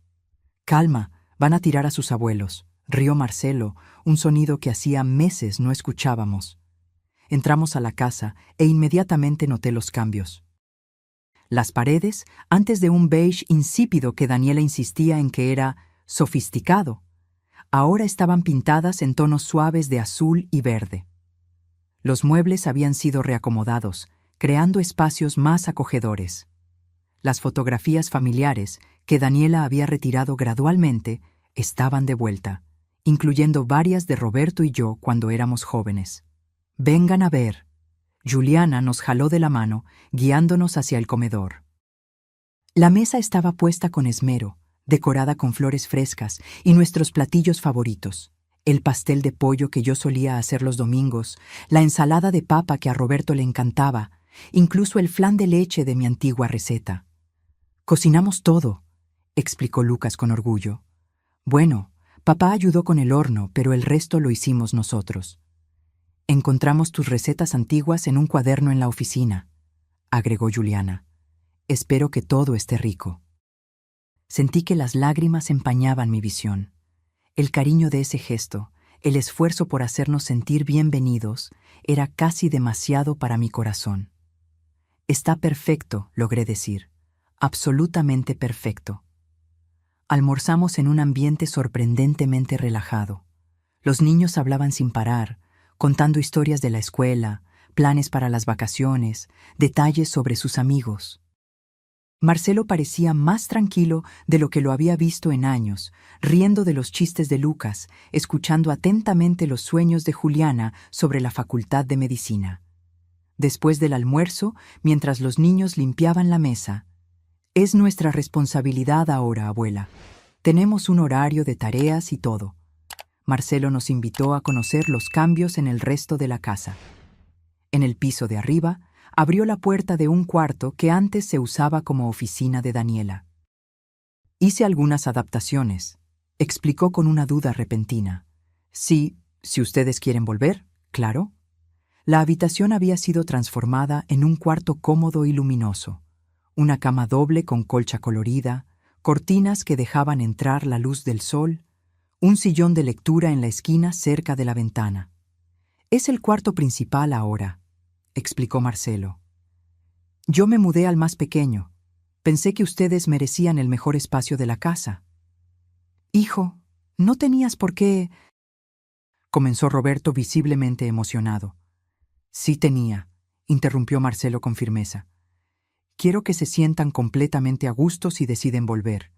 «Calma, van a tirar a sus abuelos», rió Marcelo, un sonido que hacía meses no escuchábamos. Entramos a la casa e inmediatamente noté los cambios. Las paredes, antes de un beige insípido que Daniela insistía en que era sofisticado, ahora estaban pintadas en tonos suaves de azul y verde. Los muebles habían sido reacomodados, creando espacios más acogedores. Las fotografías familiares, que Daniela había retirado gradualmente, estaban de vuelta, incluyendo varias de Roberto y yo cuando éramos jóvenes. «Vengan a ver». Juliana nos jaló de la mano, guiándonos hacia el comedor. La mesa estaba puesta con esmero, decorada con flores frescas y nuestros platillos favoritos: el pastel de pollo que yo solía hacer los domingos, la ensalada de papa que a Roberto le encantaba, incluso el flan de leche de mi antigua receta. «Cocinamos todo», explicó Lucas con orgullo. «Bueno, papá ayudó con el horno, pero el resto lo hicimos nosotros». «Encontramos tus recetas antiguas en un cuaderno en la oficina», agregó Juliana. «Espero que todo esté rico». Sentí que las lágrimas empañaban mi visión. El cariño de ese gesto, el esfuerzo por hacernos sentir bienvenidos, era casi demasiado para mi corazón. «Está perfecto», logré decir. «Absolutamente perfecto». Almorzamos en un ambiente sorprendentemente relajado. Los niños hablaban sin parar, contando historias de la escuela, planes para las vacaciones, detalles sobre sus amigos. Marcelo parecía más tranquilo de lo que lo había visto en años, riendo de los chistes de Lucas, escuchando atentamente los sueños de Juliana sobre la Facultad de Medicina. Después del almuerzo, mientras los niños limpiaban la mesa: «Es nuestra responsabilidad ahora, abuela. Tenemos un horario de tareas y todo». Marcelo nos invitó a conocer los cambios en el resto de la casa. En el piso de arriba, abrió la puerta de un cuarto que antes se usaba como oficina de Daniela. «Hice algunas adaptaciones», explicó con una duda repentina. «Sí, si ustedes quieren volver, claro». La habitación había sido transformada en un cuarto cómodo y luminoso. Una cama doble con colcha colorida, cortinas que dejaban entrar la luz del sol, un sillón de lectura en la esquina cerca de la ventana. «Es el cuarto principal ahora», explicó Marcelo. «Yo me mudé al más pequeño. Pensé que ustedes merecían el mejor espacio de la casa». «Hijo, no tenías por qué», comenzó Roberto visiblemente emocionado. «Sí tenía», interrumpió Marcelo con firmeza. «Quiero que se sientan completamente a gusto si deciden volver.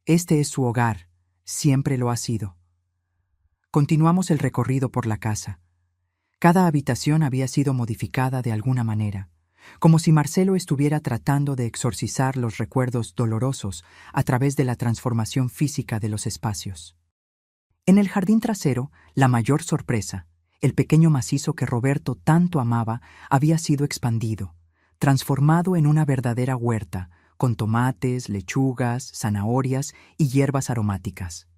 Este es su hogar. Siempre lo ha sido». Continuamos el recorrido por la casa. Cada habitación había sido modificada de alguna manera, como si Marcelo estuviera tratando de exorcizar los recuerdos dolorosos a través de la transformación física de los espacios. En el jardín trasero, la mayor sorpresa: el pequeño macizo que Roberto tanto amaba había sido expandido, transformado en una verdadera huerta, con tomates, lechugas, zanahorias y hierbas aromáticas.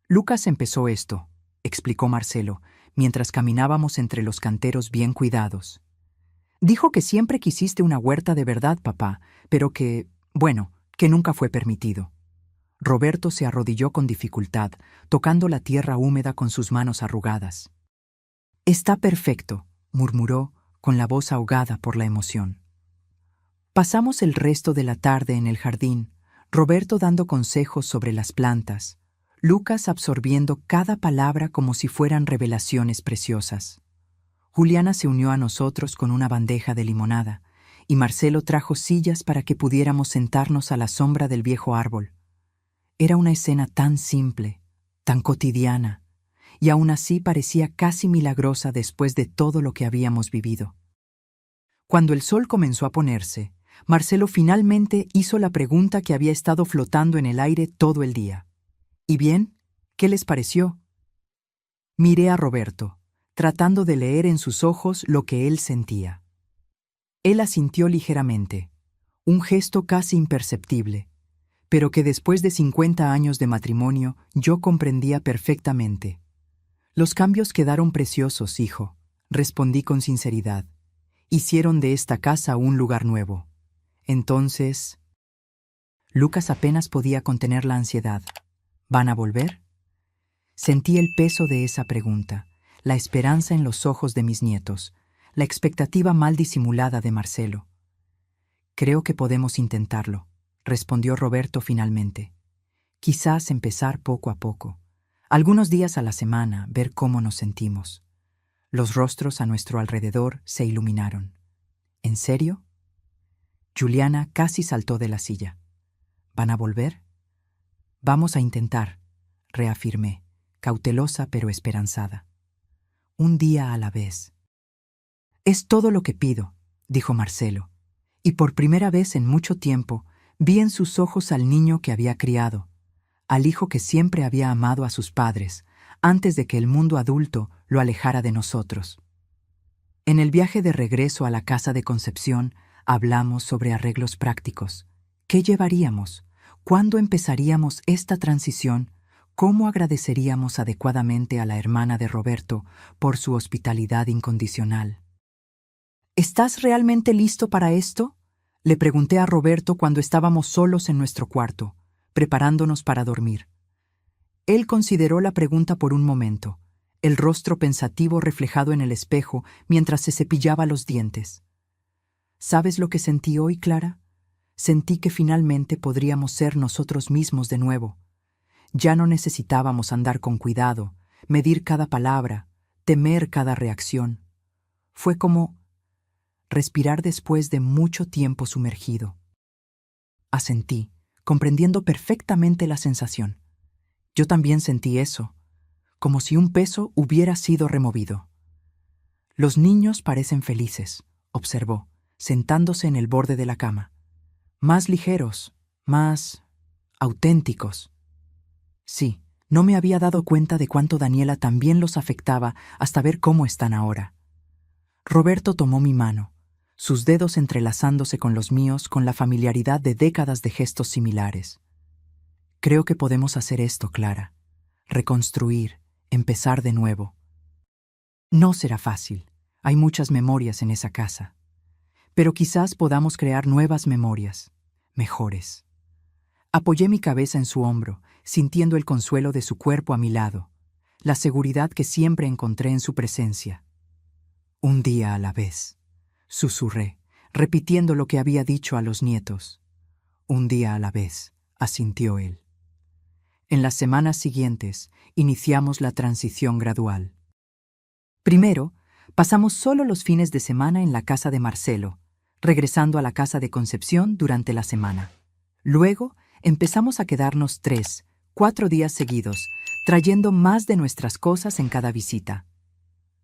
«Lucas empezó esto», explicó Marcelo, mientras caminábamos entre los canteros bien cuidados. «Dijo que siempre quisiste una huerta de verdad, papá, pero que nunca fue permitido». Roberto se arrodilló con dificultad, tocando la tierra húmeda con sus manos arrugadas. «Está perfecto», murmuró, con la voz ahogada por la emoción. Pasamos el resto de la tarde en el jardín, Roberto dando consejos sobre las plantas, Lucas absorbiendo cada palabra como si fueran revelaciones preciosas. Juliana se unió a nosotros con una bandeja de limonada, y Marcelo trajo sillas para que pudiéramos sentarnos a la sombra del viejo árbol. Era una escena tan simple, tan cotidiana, y aún así parecía casi milagrosa después de todo lo que habíamos vivido. Cuando el sol comenzó a ponerse, Marcelo finalmente hizo la pregunta que había estado flotando en el aire todo el día. «¿Y bien? ¿Qué les pareció?» Miré a Roberto, tratando de leer en sus ojos lo que él sentía. Él asintió ligeramente, un gesto casi imperceptible, pero que después de 50 años de matrimonio yo comprendía perfectamente. Los cambios quedaron preciosos, hijo, respondí con sinceridad. Hicieron de esta casa un lugar nuevo. Entonces... Lucas apenas podía contener la ansiedad. ¿Van a volver? Sentí el peso de esa pregunta, la esperanza en los ojos de mis nietos, la expectativa mal disimulada de Marcelo. Creo que podemos intentarlo, respondió Roberto finalmente. Quizás empezar poco a poco, algunos días a la semana, ver cómo nos sentimos. Los rostros a nuestro alrededor se iluminaron. ¿En serio? Juliana casi saltó de la silla. ¿Van a volver? Vamos a intentar, reafirmé, cautelosa pero esperanzada. Un día a la vez. Es todo lo que pido, dijo Marcelo, y por primera vez en mucho tiempo vi en sus ojos al niño que había criado, al hijo que siempre había amado a sus padres, antes de que el mundo adulto lo alejara de nosotros. En el viaje de regreso a la casa de Concepción hablamos sobre arreglos prácticos. ¿Qué llevaríamos? ¿Cuándo empezaríamos esta transición? ¿Cómo agradeceríamos adecuadamente a la hermana de Roberto por su hospitalidad incondicional? ¿Estás realmente listo para esto? Le pregunté a Roberto cuando estábamos solos en nuestro cuarto, preparándonos para dormir. Él consideró la pregunta por un momento, el rostro pensativo reflejado en el espejo mientras se cepillaba los dientes. ¿Sabes lo que sentí hoy, Clara? Sentí que finalmente podríamos ser nosotros mismos de nuevo. Ya no necesitábamos andar con cuidado, medir cada palabra, temer cada reacción. Fue como respirar después de mucho tiempo sumergido. Asentí, comprendiendo perfectamente la sensación. Yo también sentí eso, como si un peso hubiera sido removido. Los niños parecen felices, observó, sentándose en el borde de la cama. Más ligeros, más auténticos. Sí, no me había dado cuenta de cuánto Daniela también los afectaba hasta ver cómo están ahora. Roberto tomó mi mano, sus dedos entrelazándose con los míos con la familiaridad de décadas de gestos similares. Creo que podemos hacer esto, Clara. Reconstruir, empezar de nuevo. No será fácil. Hay muchas memorias en esa casa. Pero quizás podamos crear nuevas memorias, mejores. Apoyé mi cabeza en su hombro, sintiendo el consuelo de su cuerpo a mi lado, la seguridad que siempre encontré en su presencia. Un día a la vez, susurré, repitiendo lo que había dicho a los nietos. Un día a la vez, asintió él. En las semanas siguientes, iniciamos la transición gradual. Primero, pasamos solo los fines de semana en la casa de Marcelo, regresando a la casa de Concepción durante la semana. Luego, empezamos a quedarnos 3, 4 días seguidos, trayendo más de nuestras cosas en cada visita.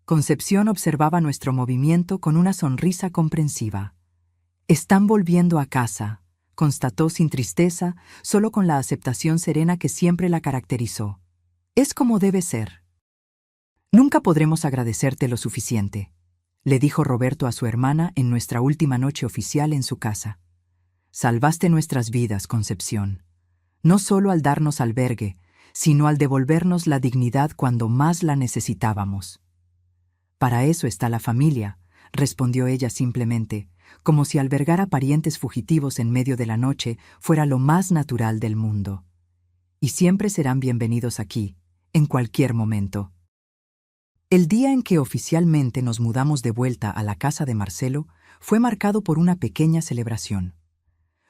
Concepción observaba nuestro movimiento con una sonrisa comprensiva. «Están volviendo a casa», constató sin tristeza, solo con la aceptación serena que siempre la caracterizó. «Es como debe ser». «Nunca podremos agradecerte lo suficiente», le dijo Roberto a su hermana en nuestra última noche oficial en su casa. «Salvaste nuestras vidas, Concepción, no solo al darnos albergue, sino al devolvernos la dignidad cuando más la necesitábamos». «Para eso está la familia», respondió ella simplemente, como si albergar a parientes fugitivos en medio de la noche fuera lo más natural del mundo. «Y siempre serán bienvenidos aquí, en cualquier momento». El día en que oficialmente nos mudamos de vuelta a la casa de Marcelo fue marcado por una pequeña celebración.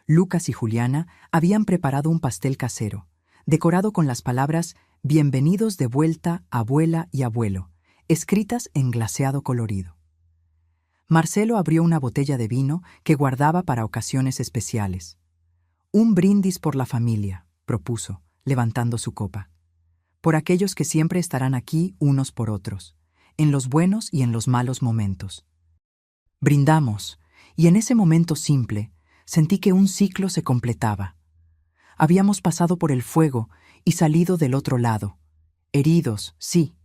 Lucas y Juliana habían preparado un pastel casero, decorado con las palabras «Bienvenidos de vuelta, abuela y abuelo», escritas en glaseado colorido. Marcelo abrió una botella de vino que guardaba para ocasiones especiales. «Un brindis por la familia», propuso, levantando su copa. «Por aquellos que siempre estarán aquí unos por otros, en los buenos y en los malos momentos». Brindamos, y en ese momento simple, sentí que un ciclo se completaba. Habíamos pasado por el fuego y salido del otro lado, heridos, sí,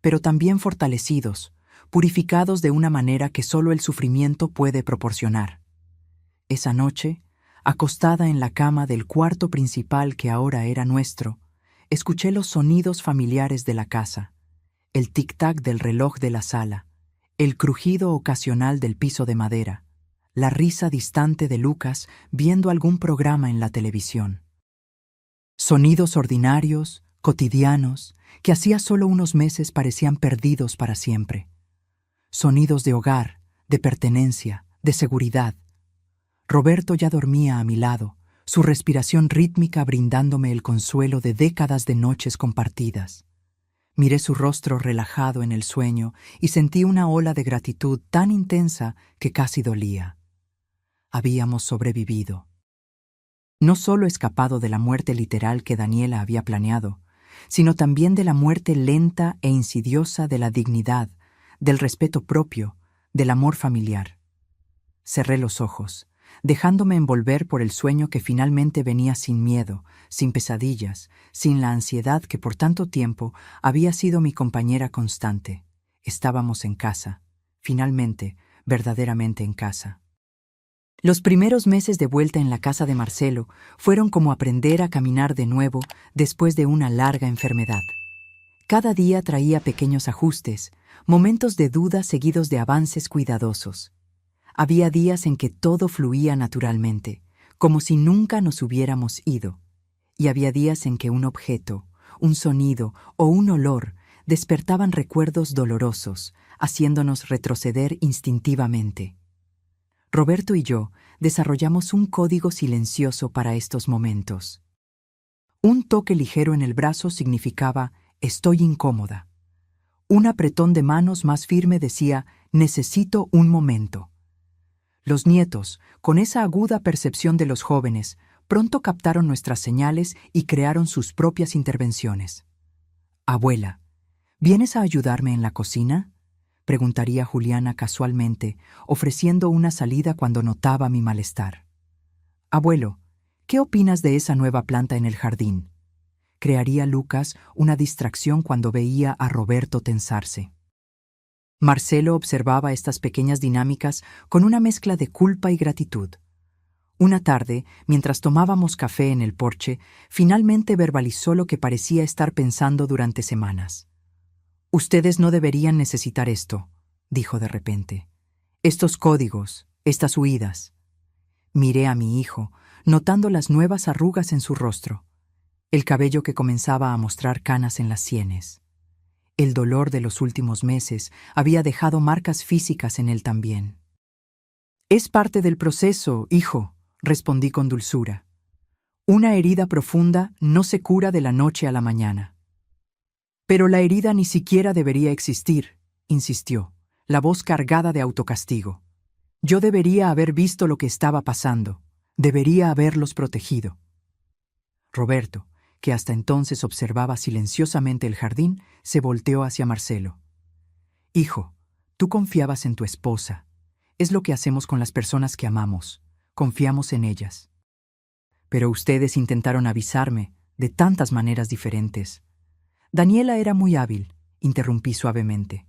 pero también fortalecidos, purificados de una manera que solo el sufrimiento puede proporcionar. Esa noche, Acostada en la cama del cuarto principal que ahora era nuestro, escuché los sonidos familiares de la casa, el tic-tac del reloj de la sala, el crujido ocasional del piso de madera, la risa distante de Lucas viendo algún programa en la televisión. Sonidos ordinarios, cotidianos, que hacía solo unos meses parecían perdidos para siempre. Sonidos de hogar, de pertenencia, de seguridad. Roberto ya dormía a mi lado, su respiración rítmica brindándome el consuelo de décadas de noches compartidas. Miré su rostro relajado en el sueño y sentí una ola de gratitud tan intensa que casi dolía. Habíamos sobrevivido. No solo escapado de la muerte literal que Daniela había planeado, sino también de la muerte lenta e insidiosa de la dignidad, del respeto propio, del amor familiar. Cerré los ojos, dejándome envolver por el sueño que finalmente venía sin miedo, sin pesadillas, sin la ansiedad que por tanto tiempo había sido mi compañera constante. Estábamos en casa, finalmente, verdaderamente en casa. Los primeros meses de vuelta en la casa de Marcelo fueron como aprender a caminar de nuevo después de una larga enfermedad. Cada día traía pequeños ajustes, momentos de duda seguidos de avances cuidadosos. Había días en que todo fluía naturalmente, como si nunca nos hubiéramos ido. Y había días en que un objeto, un sonido o un olor despertaban recuerdos dolorosos, haciéndonos retroceder instintivamente. Roberto y yo desarrollamos un código silencioso para estos momentos. Un toque ligero en el brazo significaba «estoy incómoda». Un apretón de manos más firme decía «necesito un momento». Los nietos, con esa aguda percepción de los jóvenes, pronto captaron nuestras señales y crearon sus propias intervenciones. «Abuela, ¿vienes a ayudarme en la cocina?», preguntaría Juliana casualmente, ofreciendo una salida cuando notaba mi malestar. «Abuelo, ¿qué opinas de esa nueva planta en el jardín?», crearía Lucas una distracción cuando veía a Roberto tensarse. Marcelo observaba estas pequeñas dinámicas con una mezcla de culpa y gratitud. Una tarde, mientras tomábamos café en el porche, finalmente verbalizó lo que parecía estar pensando durante semanas. «Ustedes no deberían necesitar esto», dijo de repente. «Estos códigos, estas huidas». Miré a mi hijo, notando las nuevas arrugas en su rostro, el cabello que comenzaba a mostrar canas en las sienes. El dolor de los últimos meses había dejado marcas físicas en él también. «Es parte del proceso, hijo», respondí con dulzura. «Una herida profunda no se cura de la noche a la mañana». «Pero la herida ni siquiera debería existir», insistió, la voz cargada de autocastigo. «Yo debería haber visto lo que estaba pasando, debería haberlos protegido». Roberto, que hasta entonces observaba silenciosamente el jardín, se volteó hacia Marcelo. «Hijo, tú confiabas en tu esposa. Es lo que hacemos con las personas que amamos. Confiamos en ellas. Pero ustedes intentaron avisarme de tantas maneras diferentes». «Daniela era muy hábil», interrumpí suavemente.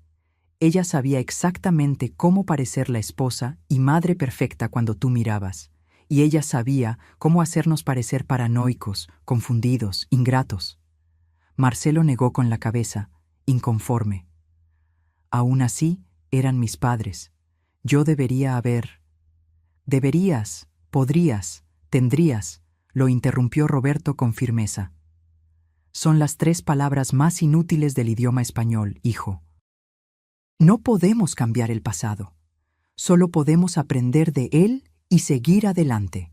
«Ella sabía exactamente cómo parecer la esposa y madre perfecta cuando tú mirabas. Y ella sabía cómo hacernos parecer paranoicos, confundidos, ingratos». Marcelo negó con la cabeza, inconforme. «Aún así, eran mis padres. Yo debería haber...» «Deberías, podrías, tendrías», lo interrumpió Roberto con firmeza. «Son las 3 palabras más inútiles del idioma español, hijo. No podemos cambiar el pasado. Solo podemos aprender de él y seguir adelante».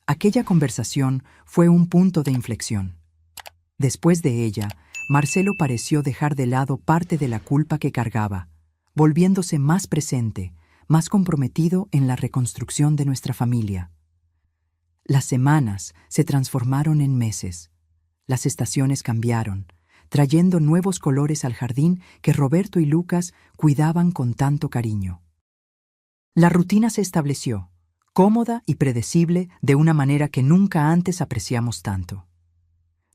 Aquella conversación fue un punto de inflexión. Después de ella, Marcelo pareció dejar de lado parte de la culpa que cargaba, volviéndose más presente, más comprometido en la reconstrucción de nuestra familia. Las semanas se transformaron en meses. Las estaciones cambiaron, trayendo nuevos colores al jardín que Roberto y Lucas cuidaban con tanto cariño. La rutina se estableció, cómoda y predecible de una manera que nunca antes apreciamos tanto.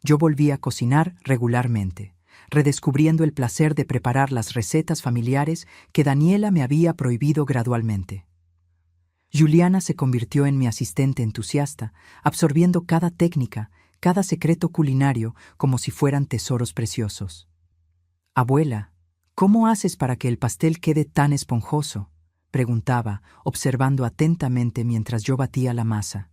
Yo volví a cocinar regularmente, redescubriendo el placer de preparar las recetas familiares que Daniela me había prohibido gradualmente. Juliana se convirtió en mi asistente entusiasta, absorbiendo cada técnica, cada secreto culinario como si fueran tesoros preciosos. «Abuela, ¿cómo haces para que el pastel quede tan esponjoso?», preguntaba, observando atentamente mientras yo batía la masa.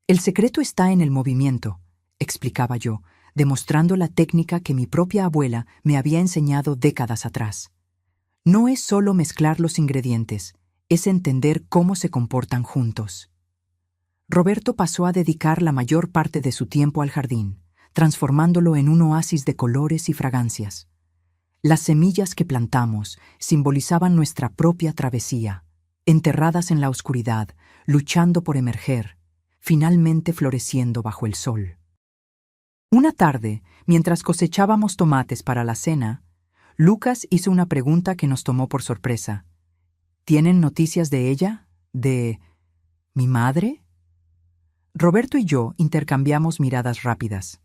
«El secreto está en el movimiento», explicaba yo, demostrando la técnica que mi propia abuela me había enseñado décadas atrás. No es solo mezclar los ingredientes, es entender cómo se comportan juntos. Roberto pasó a dedicar la mayor parte de su tiempo al jardín, transformándolo en un oasis de colores y fragancias. Las semillas que plantamos simbolizaban nuestra propia travesía, enterradas en la oscuridad, luchando por emerger, finalmente floreciendo bajo el sol. Una tarde, mientras cosechábamos tomates para la cena, Lucas hizo una pregunta que nos tomó por sorpresa. «¿Tienen noticias de ella? ¿De mi madre?». Roberto y yo intercambiamos miradas rápidas.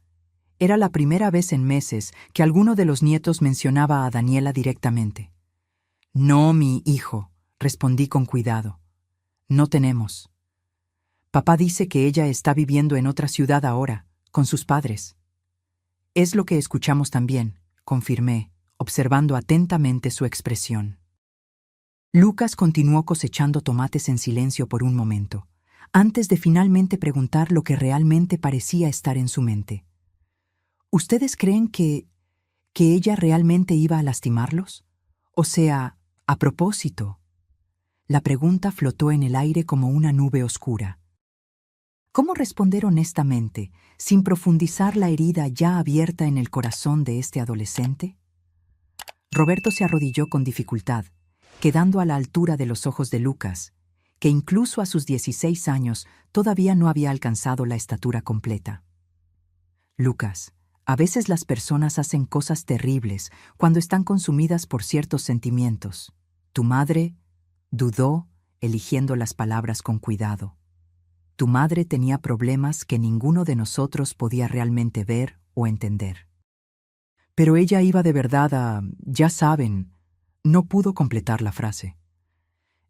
Era la primera vez en meses que alguno de los nietos mencionaba a Daniela directamente. «No, mi hijo», respondí con cuidado. «No tenemos. Papá dice que ella está viviendo en otra ciudad ahora, con sus padres». «Es lo que escuchamos también», confirmé, observando atentamente su expresión. Lucas continuó cosechando tomates en silencio por un momento, antes de finalmente preguntar lo que realmente parecía estar en su mente. «¿Ustedes creen que ella realmente iba a lastimarlos? O sea, a propósito». La pregunta flotó en el aire como una nube oscura. ¿Cómo responder honestamente, sin profundizar la herida ya abierta en el corazón de este adolescente? Roberto se arrodilló con dificultad, quedando a la altura de los ojos de Lucas, que incluso a sus 16 años todavía no había alcanzado la estatura completa. «Lucas, a veces las personas hacen cosas terribles cuando están consumidas por ciertos sentimientos. Tu madre dudó, eligiendo las palabras con cuidado. Tu madre tenía problemas que ninguno de nosotros podía realmente ver o entender. Pero ella iba de verdad a, ya saben». No pudo completar la frase.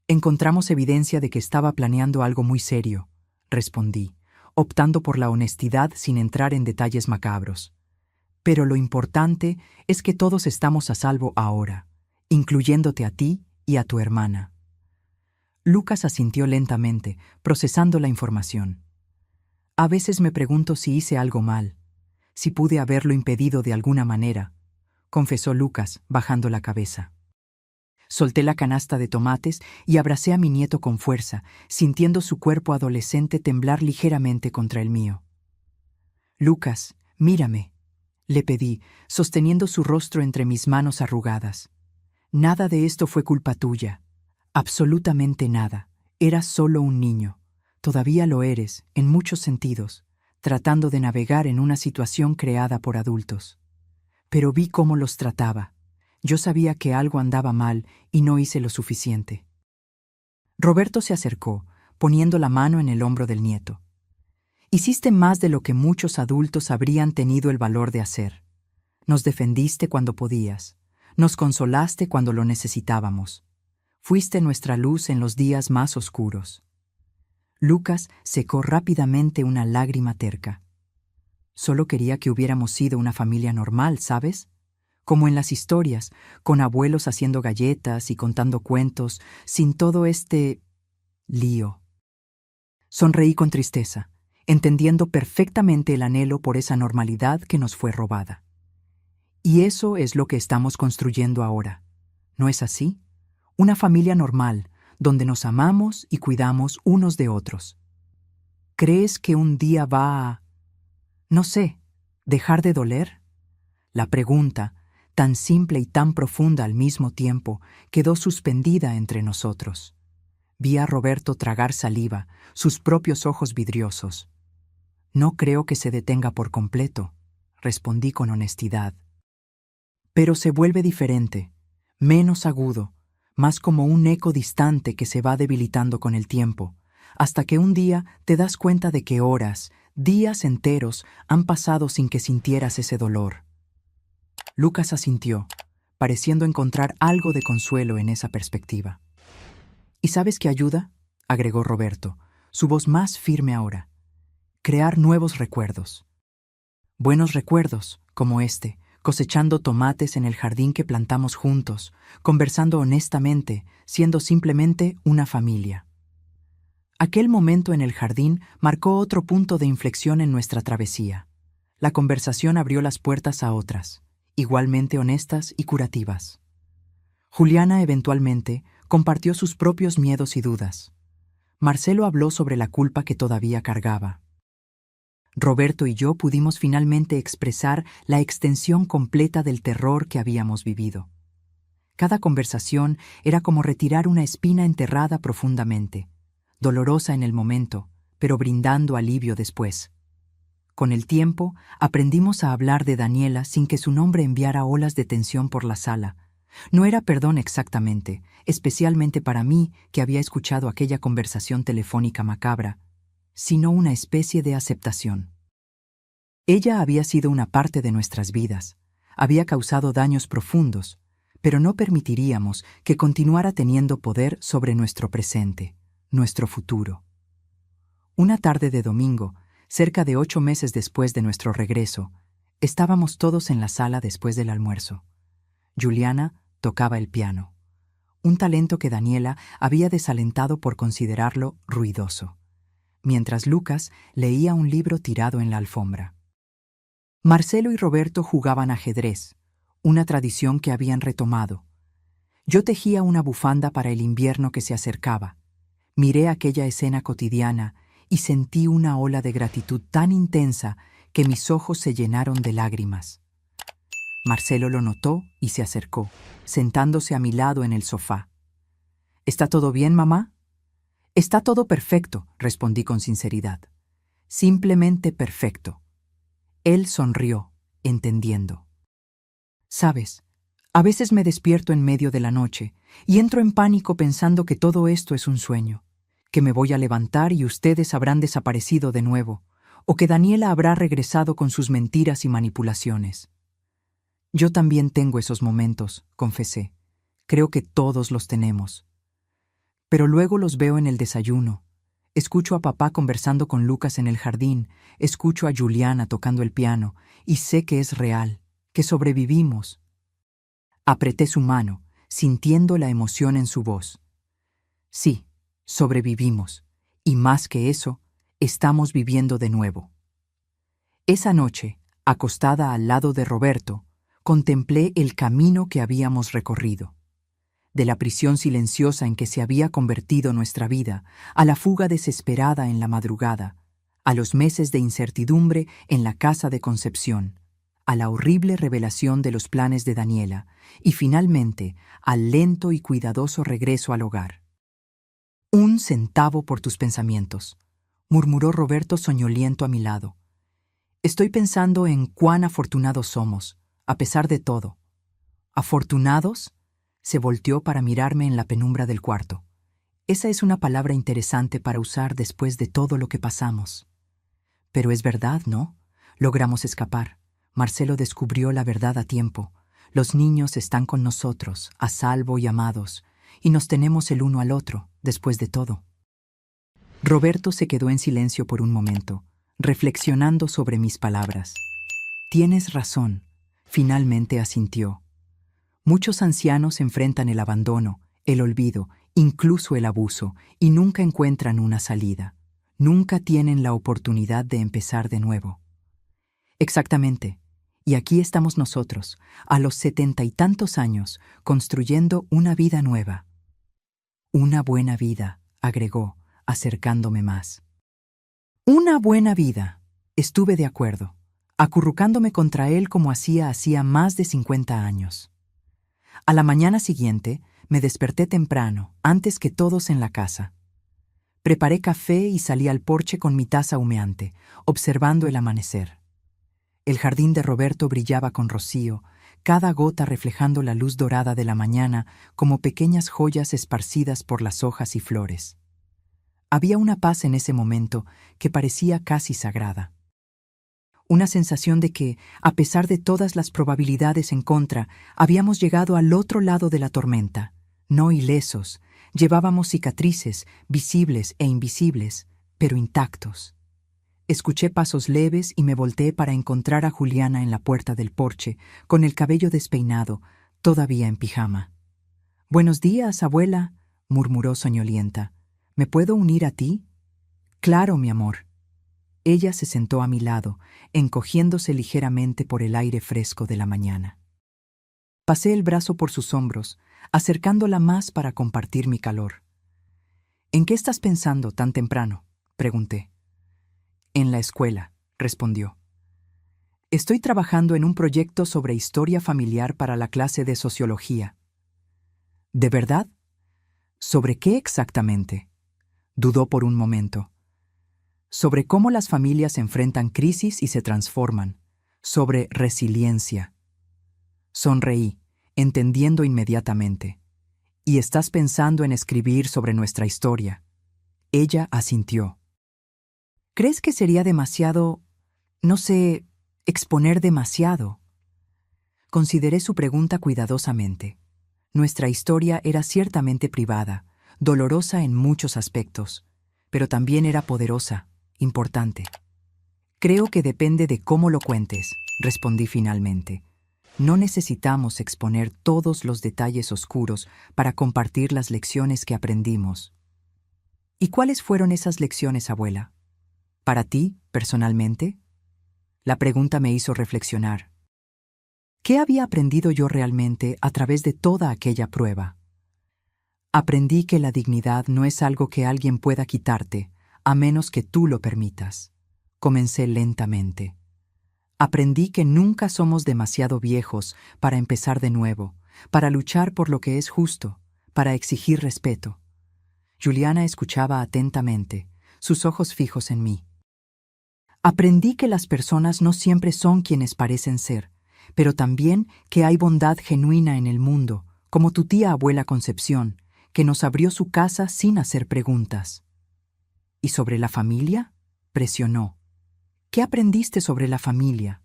«Encontramos evidencia de que estaba planeando algo muy serio», respondí, optando por la honestidad sin entrar en detalles macabros. «Pero lo importante es que todos estamos a salvo ahora, incluyéndote a ti y a tu hermana». Lucas asintió lentamente, procesando la información. «A veces me pregunto si hice algo mal, si pude haberlo impedido de alguna manera», confesó Lucas, bajando la cabeza. Solté la canasta de tomates y abracé a mi nieto con fuerza, sintiendo su cuerpo adolescente temblar ligeramente contra el mío. «Lucas, mírame», le pedí, sosteniendo su rostro entre mis manos arrugadas. «Nada de esto fue culpa tuya. Absolutamente nada. Eras solo un niño. Todavía lo eres, en muchos sentidos, tratando de navegar en una situación creada por adultos. Pero vi cómo los trataba. Yo sabía que algo andaba mal y no hice lo suficiente». Roberto se acercó, poniendo la mano en el hombro del nieto. «Hiciste más de lo que muchos adultos habrían tenido el valor de hacer. Nos defendiste cuando podías. Nos consolaste cuando lo necesitábamos. Fuiste nuestra luz en los días más oscuros». Lucas secó rápidamente una lágrima terca. «Solo quería que hubiéramos sido una familia normal, ¿sabes? Como en las historias, con abuelos haciendo galletas y contando cuentos, sin todo este lío». Sonreí con tristeza, entendiendo perfectamente el anhelo por esa normalidad que nos fue robada. «Y eso es lo que estamos construyendo ahora, ¿no es así? Una familia normal, donde nos amamos y cuidamos unos de otros. ¿Crees que un día va a, no sé, dejar de doler?». La pregunta, tan simple y tan profunda al mismo tiempo, quedó suspendida entre nosotros. Vi a Roberto tragar saliva, sus propios ojos vidriosos. «No creo que se detenga por completo», respondí con honestidad. «Pero se vuelve diferente, menos agudo, más como un eco distante que se va debilitando con el tiempo, hasta que un día te das cuenta de que horas, días enteros han pasado sin que sintieras ese dolor». Lucas asintió, pareciendo encontrar algo de consuelo en esa perspectiva. «¿Y sabes qué ayuda?», agregó Roberto, su voz más firme ahora. Crear nuevos recuerdos. Buenos recuerdos, como este, cosechando tomates en el jardín que plantamos juntos, conversando honestamente, siendo simplemente una familia. Aquel momento en el jardín marcó otro punto de inflexión en nuestra travesía. La conversación abrió las puertas a otras, igualmente honestas y curativas. Juliana eventualmente compartió sus propios miedos y dudas. Marcelo habló sobre la culpa que todavía cargaba. Roberto y yo pudimos finalmente expresar la extensión completa del terror que habíamos vivido. Cada conversación era como retirar una espina enterrada profundamente, dolorosa en el momento, pero brindando alivio después. Con el tiempo, aprendimos a hablar de Daniela sin que su nombre enviara olas de tensión por la sala. No era perdón exactamente, especialmente para mí que había escuchado aquella conversación telefónica macabra, sino una especie de aceptación. Ella había sido una parte de nuestras vidas, había causado daños profundos, pero no permitiríamos que continuara teniendo poder sobre nuestro presente, nuestro futuro. Una tarde de domingo, cerca de 8 meses después de nuestro regreso, estábamos todos en la sala después del almuerzo. Juliana tocaba el piano, un talento que Daniela había desalentado por considerarlo ruidoso, mientras Lucas leía un libro tirado en la alfombra. Marcelo y Roberto jugaban ajedrez, una tradición que habían retomado. Yo tejía una bufanda para el invierno que se acercaba. Miré aquella escena cotidiana y sentí una ola de gratitud tan intensa que mis ojos se llenaron de lágrimas. Marcelo lo notó y se acercó, sentándose a mi lado en el sofá. ¿Está todo bien, mamá? Está todo perfecto, respondí con sinceridad. Simplemente perfecto. Él sonrió, entendiendo. Sabes, a veces me despierto en medio de la noche y entro en pánico pensando que todo esto es un sueño, que me voy a levantar y ustedes habrán desaparecido de nuevo, o que Daniela habrá regresado con sus mentiras y manipulaciones. Yo también tengo esos momentos, confesé. Creo que todos los tenemos. Pero luego los veo en el desayuno. Escucho a papá conversando con Lucas en el jardín, escucho a Juliana tocando el piano, y sé que es real, que sobrevivimos. Apreté su mano, sintiendo la emoción en su voz. Sí, sobrevivimos, y más que eso, estamos viviendo de nuevo. Esa noche, acostada al lado de Roberto, contemplé el camino que habíamos recorrido. De la prisión silenciosa en que se había convertido nuestra vida, a la fuga desesperada en la madrugada, a los meses de incertidumbre en la casa de Concepción, a la horrible revelación de los planes de Daniela y finalmente al lento y cuidadoso regreso al hogar. 1 centavo por tus pensamientos, murmuró Roberto soñoliento a mi lado. Estoy pensando en cuán afortunados somos, a pesar de todo. ¿Afortunados? Se volteó para mirarme en la penumbra del cuarto. Esa es una palabra interesante para usar después de todo lo que pasamos. Pero es verdad, ¿no? Logramos escapar. Marcelo descubrió la verdad a tiempo. Los niños están con nosotros, a salvo y amados, y nos tenemos el uno al otro, después de todo. Roberto se quedó en silencio por un momento, reflexionando sobre mis palabras. Tienes razón, finalmente asintió. Muchos ancianos enfrentan el abandono, el olvido, incluso el abuso, y nunca encuentran una salida. Nunca tienen la oportunidad de empezar de nuevo. Exactamente. Y aquí estamos nosotros, a los 70 y tantos años, construyendo una vida nueva. Una buena vida, agregó, acercándome más. Una buena vida. Estuve de acuerdo, acurrucándome contra él como hacía más de 50 años. A la mañana siguiente, me desperté temprano, antes que todos en la casa. Preparé café y salí al porche con mi taza humeante, observando el amanecer. El jardín de Roberto brillaba con rocío, cada gota reflejando la luz dorada de la mañana como pequeñas joyas esparcidas por las hojas y flores. Había una paz en ese momento que parecía casi sagrada. Una sensación de que, a pesar de todas las probabilidades en contra, habíamos llegado al otro lado de la tormenta, no ilesos, Llevábamos cicatrices, visibles e invisibles, pero intactos. Escuché pasos leves y me volteé para encontrar a Juliana en la puerta del porche, con el cabello despeinado, todavía en pijama. «Buenos días, abuela», murmuró soñolienta. «¿Me puedo unir a ti?» «Claro, mi amor». Ella se sentó a mi lado, encogiéndose ligeramente por el aire fresco de la mañana. Pasé el brazo por sus hombros, acercándola más para compartir mi calor. «¿En qué estás pensando tan temprano?», pregunté. «En la escuela», respondió. «Estoy trabajando en un proyecto sobre historia familiar para la clase de sociología». «¿De verdad? ¿Sobre qué exactamente?», dudó por un momento. «Sobre cómo las familias enfrentan crisis y se transforman, sobre resiliencia». Sonreí, entendiendo inmediatamente. «¿Y estás pensando en escribir sobre nuestra historia?». Ella asintió. «¿Crees que sería demasiado, no sé, exponer demasiado?». Consideré su pregunta cuidadosamente. Nuestra historia era ciertamente privada, dolorosa en muchos aspectos, pero también era poderosa, importante. «Creo que depende de cómo lo cuentes», respondí finalmente. «No necesitamos exponer todos los detalles oscuros para compartir las lecciones que aprendimos». «¿Y cuáles fueron esas lecciones, abuela? ¿Para ti, personalmente?». La pregunta me hizo reflexionar. ¿Qué había aprendido yo realmente a través de toda aquella prueba? Aprendí que la dignidad no es algo que alguien pueda quitarte, a menos que tú lo permitas. Comencé lentamente. Aprendí que nunca somos demasiado viejos para empezar de nuevo, para luchar por lo que es justo, para exigir respeto. Juliana escuchaba atentamente, sus ojos fijos en mí. Aprendí que las personas no siempre son quienes parecen ser, pero también que hay bondad genuina en el mundo, como tu tía abuela Concepción, que nos abrió su casa sin hacer preguntas. ¿Y sobre la familia?, presionó. ¿Qué aprendiste sobre la familia?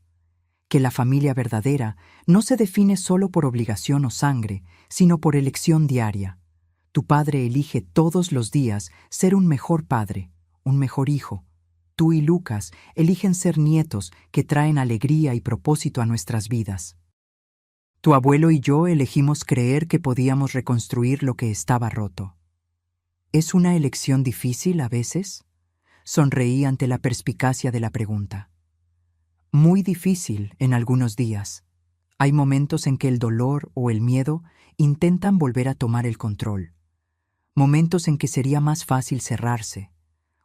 Que la familia verdadera no se define solo por obligación o sangre, sino por elección diaria. Tu padre elige todos los días ser un mejor padre, un mejor hijo. Tú y Lucas eligen ser nietos que traen alegría y propósito a nuestras vidas. Tu abuelo y yo elegimos creer que podíamos reconstruir lo que estaba roto. ¿Es una elección difícil a veces?». Sonreí ante la perspicacia de la pregunta. «Muy difícil en algunos días. Hay momentos en que el dolor o el miedo intentan volver a tomar el control. Momentos en que sería más fácil cerrarse,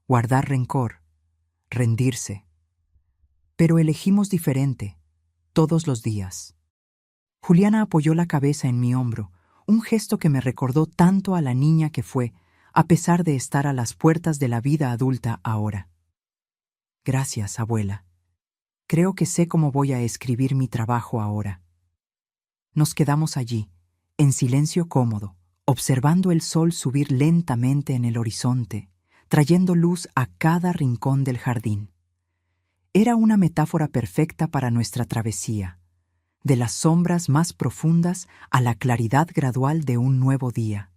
guardar rencor, rendirse. Pero elegimos diferente, todos los días». Juliana apoyó la cabeza en mi hombro, un gesto que me recordó tanto a la niña que fue, a pesar de estar a las puertas de la vida adulta ahora. «Gracias, abuela. Creo que sé cómo voy a escribir mi trabajo ahora». Nos quedamos allí, en silencio cómodo, observando el sol subir lentamente en el horizonte, trayendo luz a cada rincón del jardín. Era una metáfora perfecta para nuestra travesía, de las sombras más profundas a la claridad gradual de un nuevo día.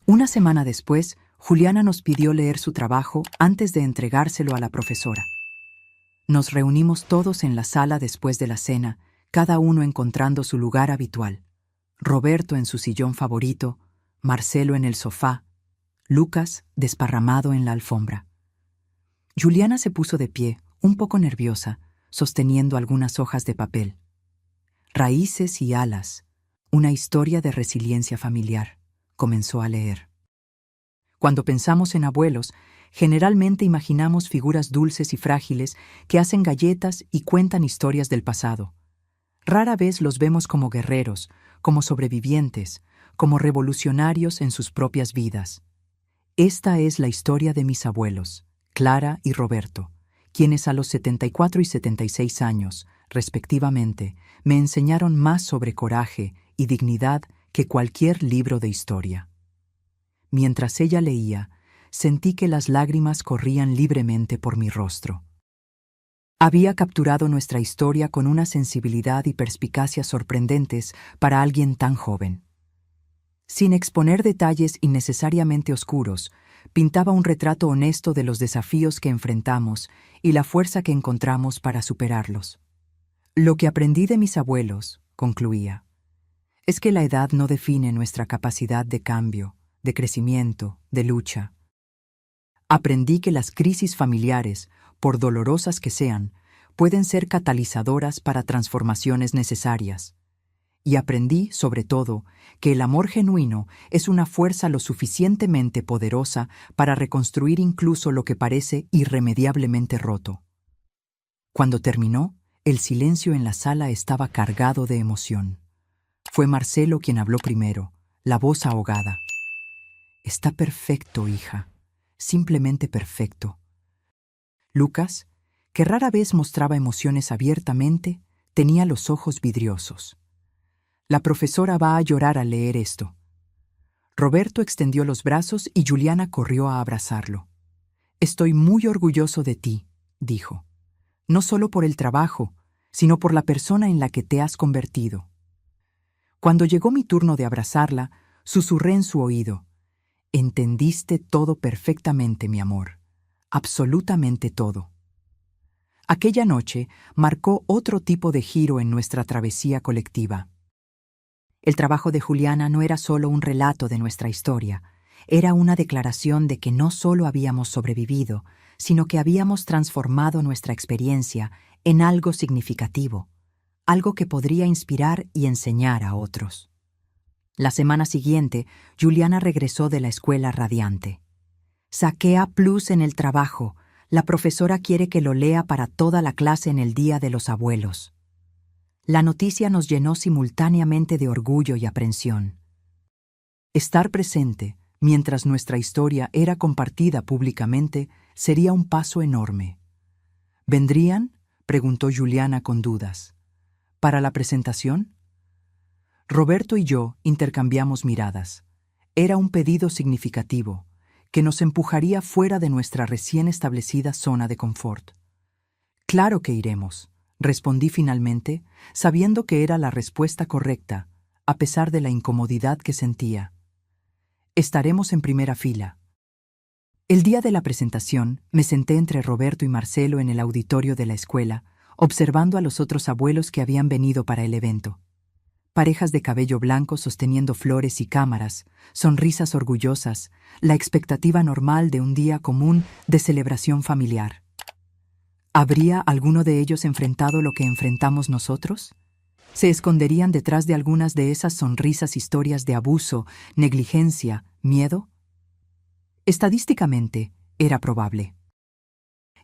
Una semana después, Juliana nos pidió leer su trabajo antes de entregárselo a la profesora. Nos reunimos todos en la sala después de la cena, cada uno encontrando su lugar habitual. Roberto en su sillón favorito, Marcelo en el sofá, Lucas desparramado en la alfombra. Juliana se puso de pie, un poco nerviosa, sosteniendo algunas hojas de papel. «Raíces y alas, una historia de resiliencia familiar», comenzó a leer. Cuando pensamos en abuelos, generalmente imaginamos figuras dulces y frágiles que hacen galletas y cuentan historias del pasado. Rara vez los vemos como guerreros, como sobrevivientes, como revolucionarios en sus propias vidas. Esta es la historia de mis abuelos, Clara y Roberto, quienes a los 74 y 76 años, respectivamente, me enseñaron más sobre coraje y dignidad que cualquier libro de historia. Mientras ella leía, sentí que las lágrimas corrían libremente por mi rostro. Había capturado nuestra historia con una sensibilidad y perspicacia sorprendentes para alguien tan joven. Sin exponer detalles innecesariamente oscuros, pintaba un retrato honesto de los desafíos que enfrentamos y la fuerza que encontramos para superarlos. Lo que aprendí de mis abuelos, concluía, es que la edad no define nuestra capacidad de cambio, de crecimiento, de lucha. Aprendí que las crisis familiares, por dolorosas que sean, pueden ser catalizadoras para transformaciones necesarias. Y aprendí, sobre todo, que el amor genuino es una fuerza lo suficientemente poderosa para reconstruir incluso lo que parece irremediablemente roto. Cuando terminó, el silencio en la sala estaba cargado de emoción. Fue Marcelo quien habló primero, la voz ahogada. «Está perfecto, hija. Simplemente perfecto». Lucas, que rara vez mostraba emociones abiertamente, tenía los ojos vidriosos. La profesora va a llorar al leer esto. Roberto extendió los brazos y Juliana corrió a abrazarlo. «Estoy muy orgulloso de ti», dijo. «No solo por el trabajo, sino por la persona en la que te has convertido». Cuando llegó mi turno de abrazarla, susurré en su oído. «Entendiste todo perfectamente, mi amor. Absolutamente todo». Aquella noche marcó otro tipo de giro en nuestra travesía colectiva. El trabajo de Juliana no era solo un relato de nuestra historia, era una declaración de que no solo habíamos sobrevivido, sino que habíamos transformado nuestra experiencia en algo significativo, algo que podría inspirar y enseñar a otros. La semana siguiente, Juliana regresó de la escuela radiante. «Saqué A+ en el trabajo. La profesora quiere que lo lea para toda la clase en el Día de los Abuelos». La noticia nos llenó simultáneamente de orgullo y aprensión. Estar presente, mientras nuestra historia era compartida públicamente, sería un paso enorme. ¿Vendrían?, preguntó Juliana con dudas. ¿Para la presentación? Roberto y yo intercambiamos miradas. Era un pedido significativo, que nos empujaría fuera de nuestra recién establecida zona de confort. «Claro que iremos», respondí finalmente, sabiendo que era la respuesta correcta, a pesar de la incomodidad que sentía. «Estaremos en primera fila». El día de la presentación, me senté entre Roberto y Marcelo en el auditorio de la escuela, observando a los otros abuelos que habían venido para el evento. Parejas de cabello blanco sosteniendo flores y cámaras, sonrisas orgullosas, la expectativa normal de un día común de celebración familiar. ¿Habría alguno de ellos enfrentado lo que enfrentamos nosotros? ¿Se esconderían detrás de algunas de esas sonrisas historias de abuso, negligencia, miedo? Estadísticamente, era probable.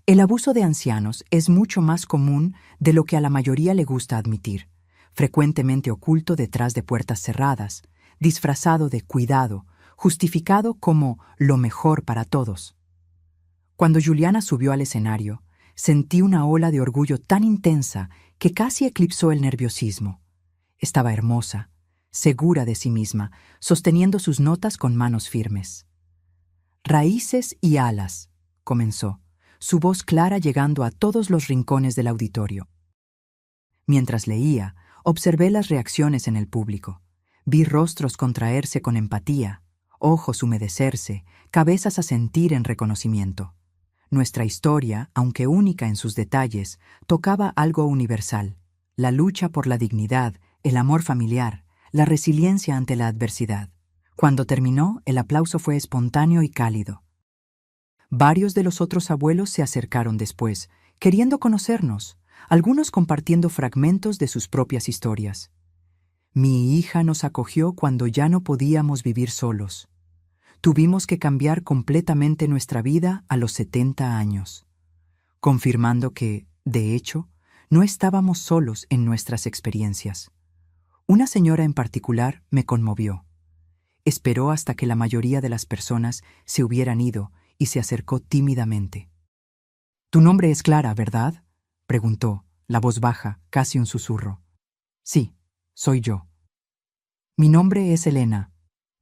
El abuso de ancianos es mucho más común de lo que a la mayoría le gusta admitir, frecuentemente oculto detrás de puertas cerradas, disfrazado de cuidado, justificado como lo mejor para todos. Cuando Juliana subió al escenario, sentí una ola de orgullo tan intensa que casi eclipsó el nerviosismo. Estaba hermosa, segura de sí misma, sosteniendo sus notas con manos firmes. «Raíces y alas», comenzó, su voz clara llegando a todos los rincones del auditorio. Mientras leía, observé las reacciones en el público. Vi rostros contraerse con empatía, ojos humedecerse, cabezas asentir en reconocimiento. Nuestra historia, aunque única en sus detalles, tocaba algo universal: la lucha por la dignidad, el amor familiar, la resiliencia ante la adversidad. Cuando terminó, el aplauso fue espontáneo y cálido. Varios de los otros abuelos se acercaron después, queriendo conocernos, algunos compartiendo fragmentos de sus propias historias. Mi hija nos acogió cuando ya no podíamos vivir solos. Tuvimos que cambiar completamente nuestra vida a los 70 años, confirmando que, de hecho, no estábamos solos en nuestras experiencias. Una señora en particular me conmovió. Esperó hasta que la mayoría de las personas se hubieran ido y se acercó tímidamente. «Tu nombre es Clara, ¿verdad?», preguntó, la voz baja, casi un susurro. «Sí, soy yo». «Mi nombre es Elena.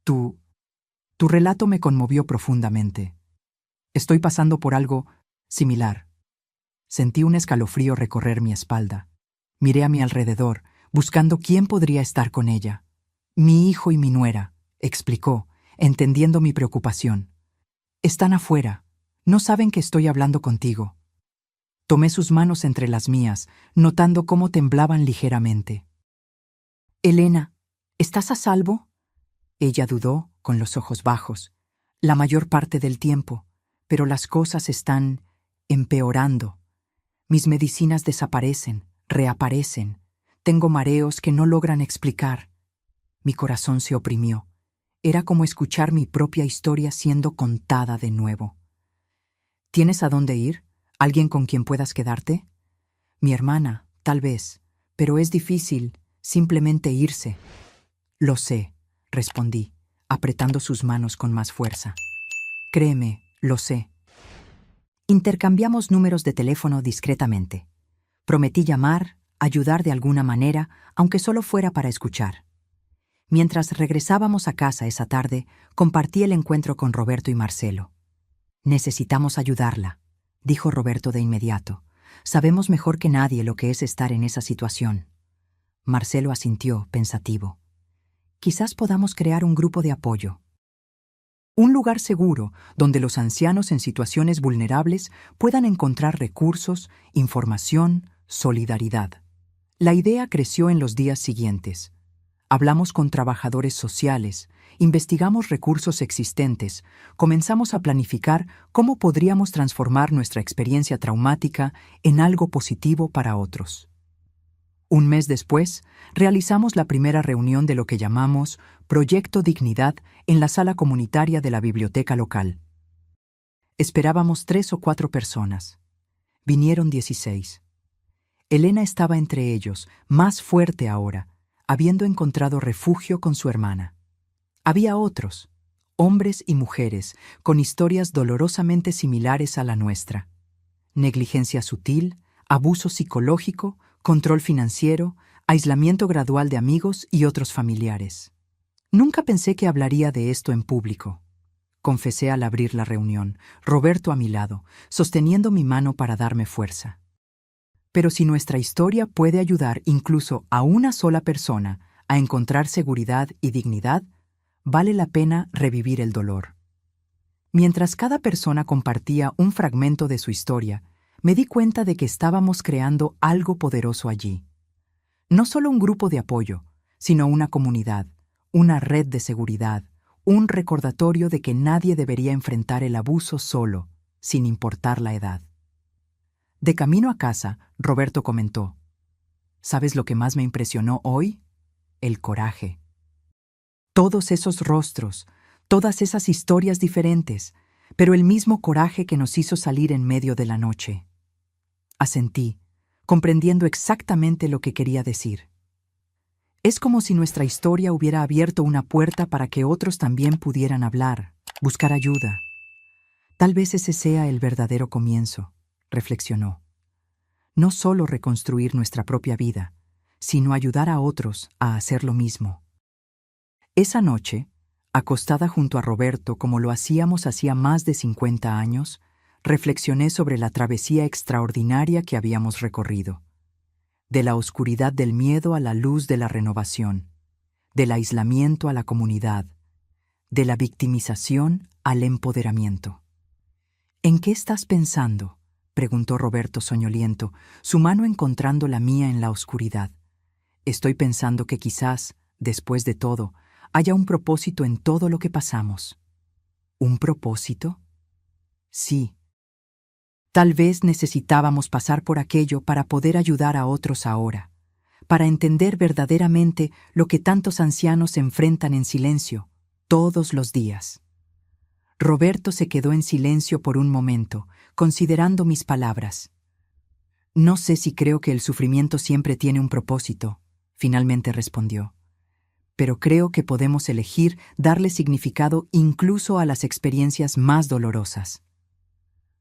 Tu relato me conmovió profundamente. Estoy pasando por algo similar». Sentí un escalofrío recorrer mi espalda. Miré a mi alrededor, buscando quién podría estar con ella. Mi hijo y mi nuera, explicó, entendiendo mi preocupación. Están afuera. No saben que estoy hablando contigo. Tomé sus manos entre las mías, notando cómo temblaban ligeramente. Elena, ¿estás a salvo? Ella dudó, con los ojos bajos. La mayor parte del tiempo, pero las cosas están empeorando. Mis medicinas desaparecen, reaparecen. Tengo mareos que no logran explicar. Mi corazón se oprimió. Era como escuchar mi propia historia siendo contada de nuevo. ¿Tienes a dónde ir? ¿Alguien con quien puedas quedarte? Mi hermana, tal vez, pero es difícil simplemente irse. Lo sé, respondí, apretando sus manos con más fuerza. Créeme, lo sé. Intercambiamos números de teléfono discretamente. Prometí llamar, ayudar de alguna manera, aunque solo fuera para escuchar. Mientras regresábamos a casa esa tarde, compartí el encuentro con Roberto y Marcelo. Necesitamos ayudarla, dijo Roberto de inmediato. Sabemos mejor que nadie lo que es estar en esa situación. Marcelo asintió, pensativo. Quizás podamos crear un grupo de apoyo. Un lugar seguro donde los ancianos en situaciones vulnerables puedan encontrar recursos, información, solidaridad. La idea creció en los días siguientes. Hablamos con trabajadores sociales, investigamos recursos existentes, comenzamos a planificar cómo podríamos transformar nuestra experiencia traumática en algo positivo para otros. Un mes después, realizamos la primera reunión de lo que llamamos Proyecto Dignidad en la sala comunitaria de la biblioteca local. Esperábamos 3 o 4 personas. Vinieron 16. Elena estaba entre ellos, más fuerte ahora, habiendo encontrado refugio con su hermana. Había otros, hombres y mujeres, con historias dolorosamente similares a la nuestra. Negligencia sutil, abuso psicológico, control financiero, aislamiento gradual de amigos y otros familiares. Nunca pensé que hablaría de esto en público. Confesé al abrir la reunión, Roberto a mi lado, sosteniendo mi mano para darme fuerza. Pero si nuestra historia puede ayudar incluso a una sola persona a encontrar seguridad y dignidad, vale la pena revivir el dolor. Mientras cada persona compartía un fragmento de su historia, me di cuenta de que estábamos creando algo poderoso allí. No solo un grupo de apoyo, sino una comunidad, una red de seguridad, un recordatorio de que nadie debería enfrentar el abuso solo, sin importar la edad. De camino a casa, Roberto comentó: ¿Sabes lo que más me impresionó hoy? El coraje. Todos esos rostros, todas esas historias diferentes, pero el mismo coraje que nos hizo salir en medio de la noche. Asentí, comprendiendo exactamente lo que quería decir. Es como si nuestra historia hubiera abierto una puerta para que otros también pudieran hablar, buscar ayuda. Tal vez ese sea el verdadero comienzo, reflexionó. No solo reconstruir nuestra propia vida, sino ayudar a otros a hacer lo mismo. Esa noche, acostada junto a Roberto como lo hacíamos hacía más de 50 años, reflexioné sobre la travesía extraordinaria que habíamos recorrido. De la oscuridad del miedo a la luz de la renovación, del aislamiento a la comunidad, de la victimización al empoderamiento. ¿En qué estás pensando?, preguntó Roberto soñoliento, su mano encontrando la mía en la oscuridad. Estoy pensando que quizás, después de todo, haya un propósito en todo lo que pasamos. ¿Un propósito? Sí. Tal vez necesitábamos pasar por aquello para poder ayudar a otros ahora, para entender verdaderamente lo que tantos ancianos enfrentan en silencio, todos los días. Roberto se quedó en silencio por un momento, considerando mis palabras. No sé si creo que el sufrimiento siempre tiene un propósito, finalmente respondió. Pero creo que podemos elegir darle significado incluso a las experiencias más dolorosas.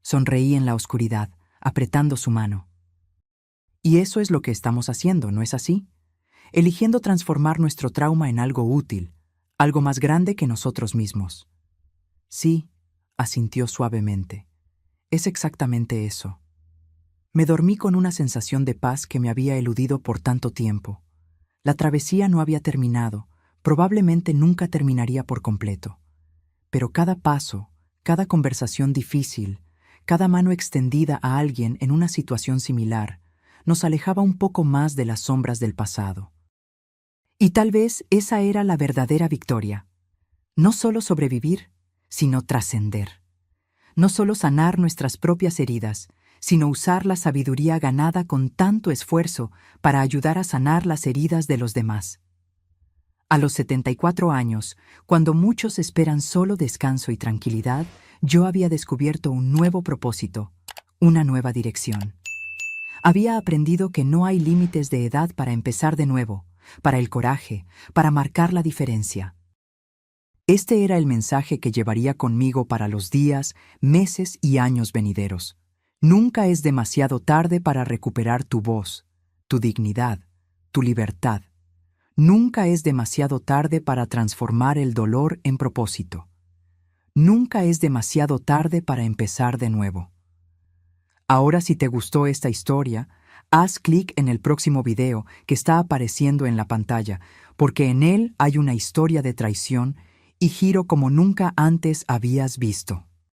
Sonreí en la oscuridad, apretando su mano. Y eso es lo que estamos haciendo, ¿no es así? Eligiendo transformar nuestro trauma en algo útil, algo más grande que nosotros mismos. Sí, asintió suavemente. Es exactamente eso. Me dormí con una sensación de paz que me había eludido por tanto tiempo. La travesía no había terminado, probablemente nunca terminaría por completo. Pero cada paso, cada conversación difícil, cada mano extendida a alguien en una situación similar, nos alejaba un poco más de las sombras del pasado. Y tal vez esa era la verdadera victoria. No solo sobrevivir, sino trascender. No solo sanar nuestras propias heridas, sino usar la sabiduría ganada con tanto esfuerzo para ayudar a sanar las heridas de los demás. A los 74 años, cuando muchos esperan solo descanso y tranquilidad, yo había descubierto un nuevo propósito, una nueva dirección. Había aprendido que no hay límites de edad para empezar de nuevo, para el coraje, para marcar la diferencia. Este era el mensaje que llevaría conmigo para los días, meses y años venideros. Nunca es demasiado tarde para recuperar tu voz, tu dignidad, tu libertad. Nunca es demasiado tarde para transformar el dolor en propósito. Nunca es demasiado tarde para empezar de nuevo. Ahora, si te gustó esta historia, haz clic en el próximo video que está apareciendo en la pantalla, porque en él hay una historia de traición y giro como nunca antes habías visto.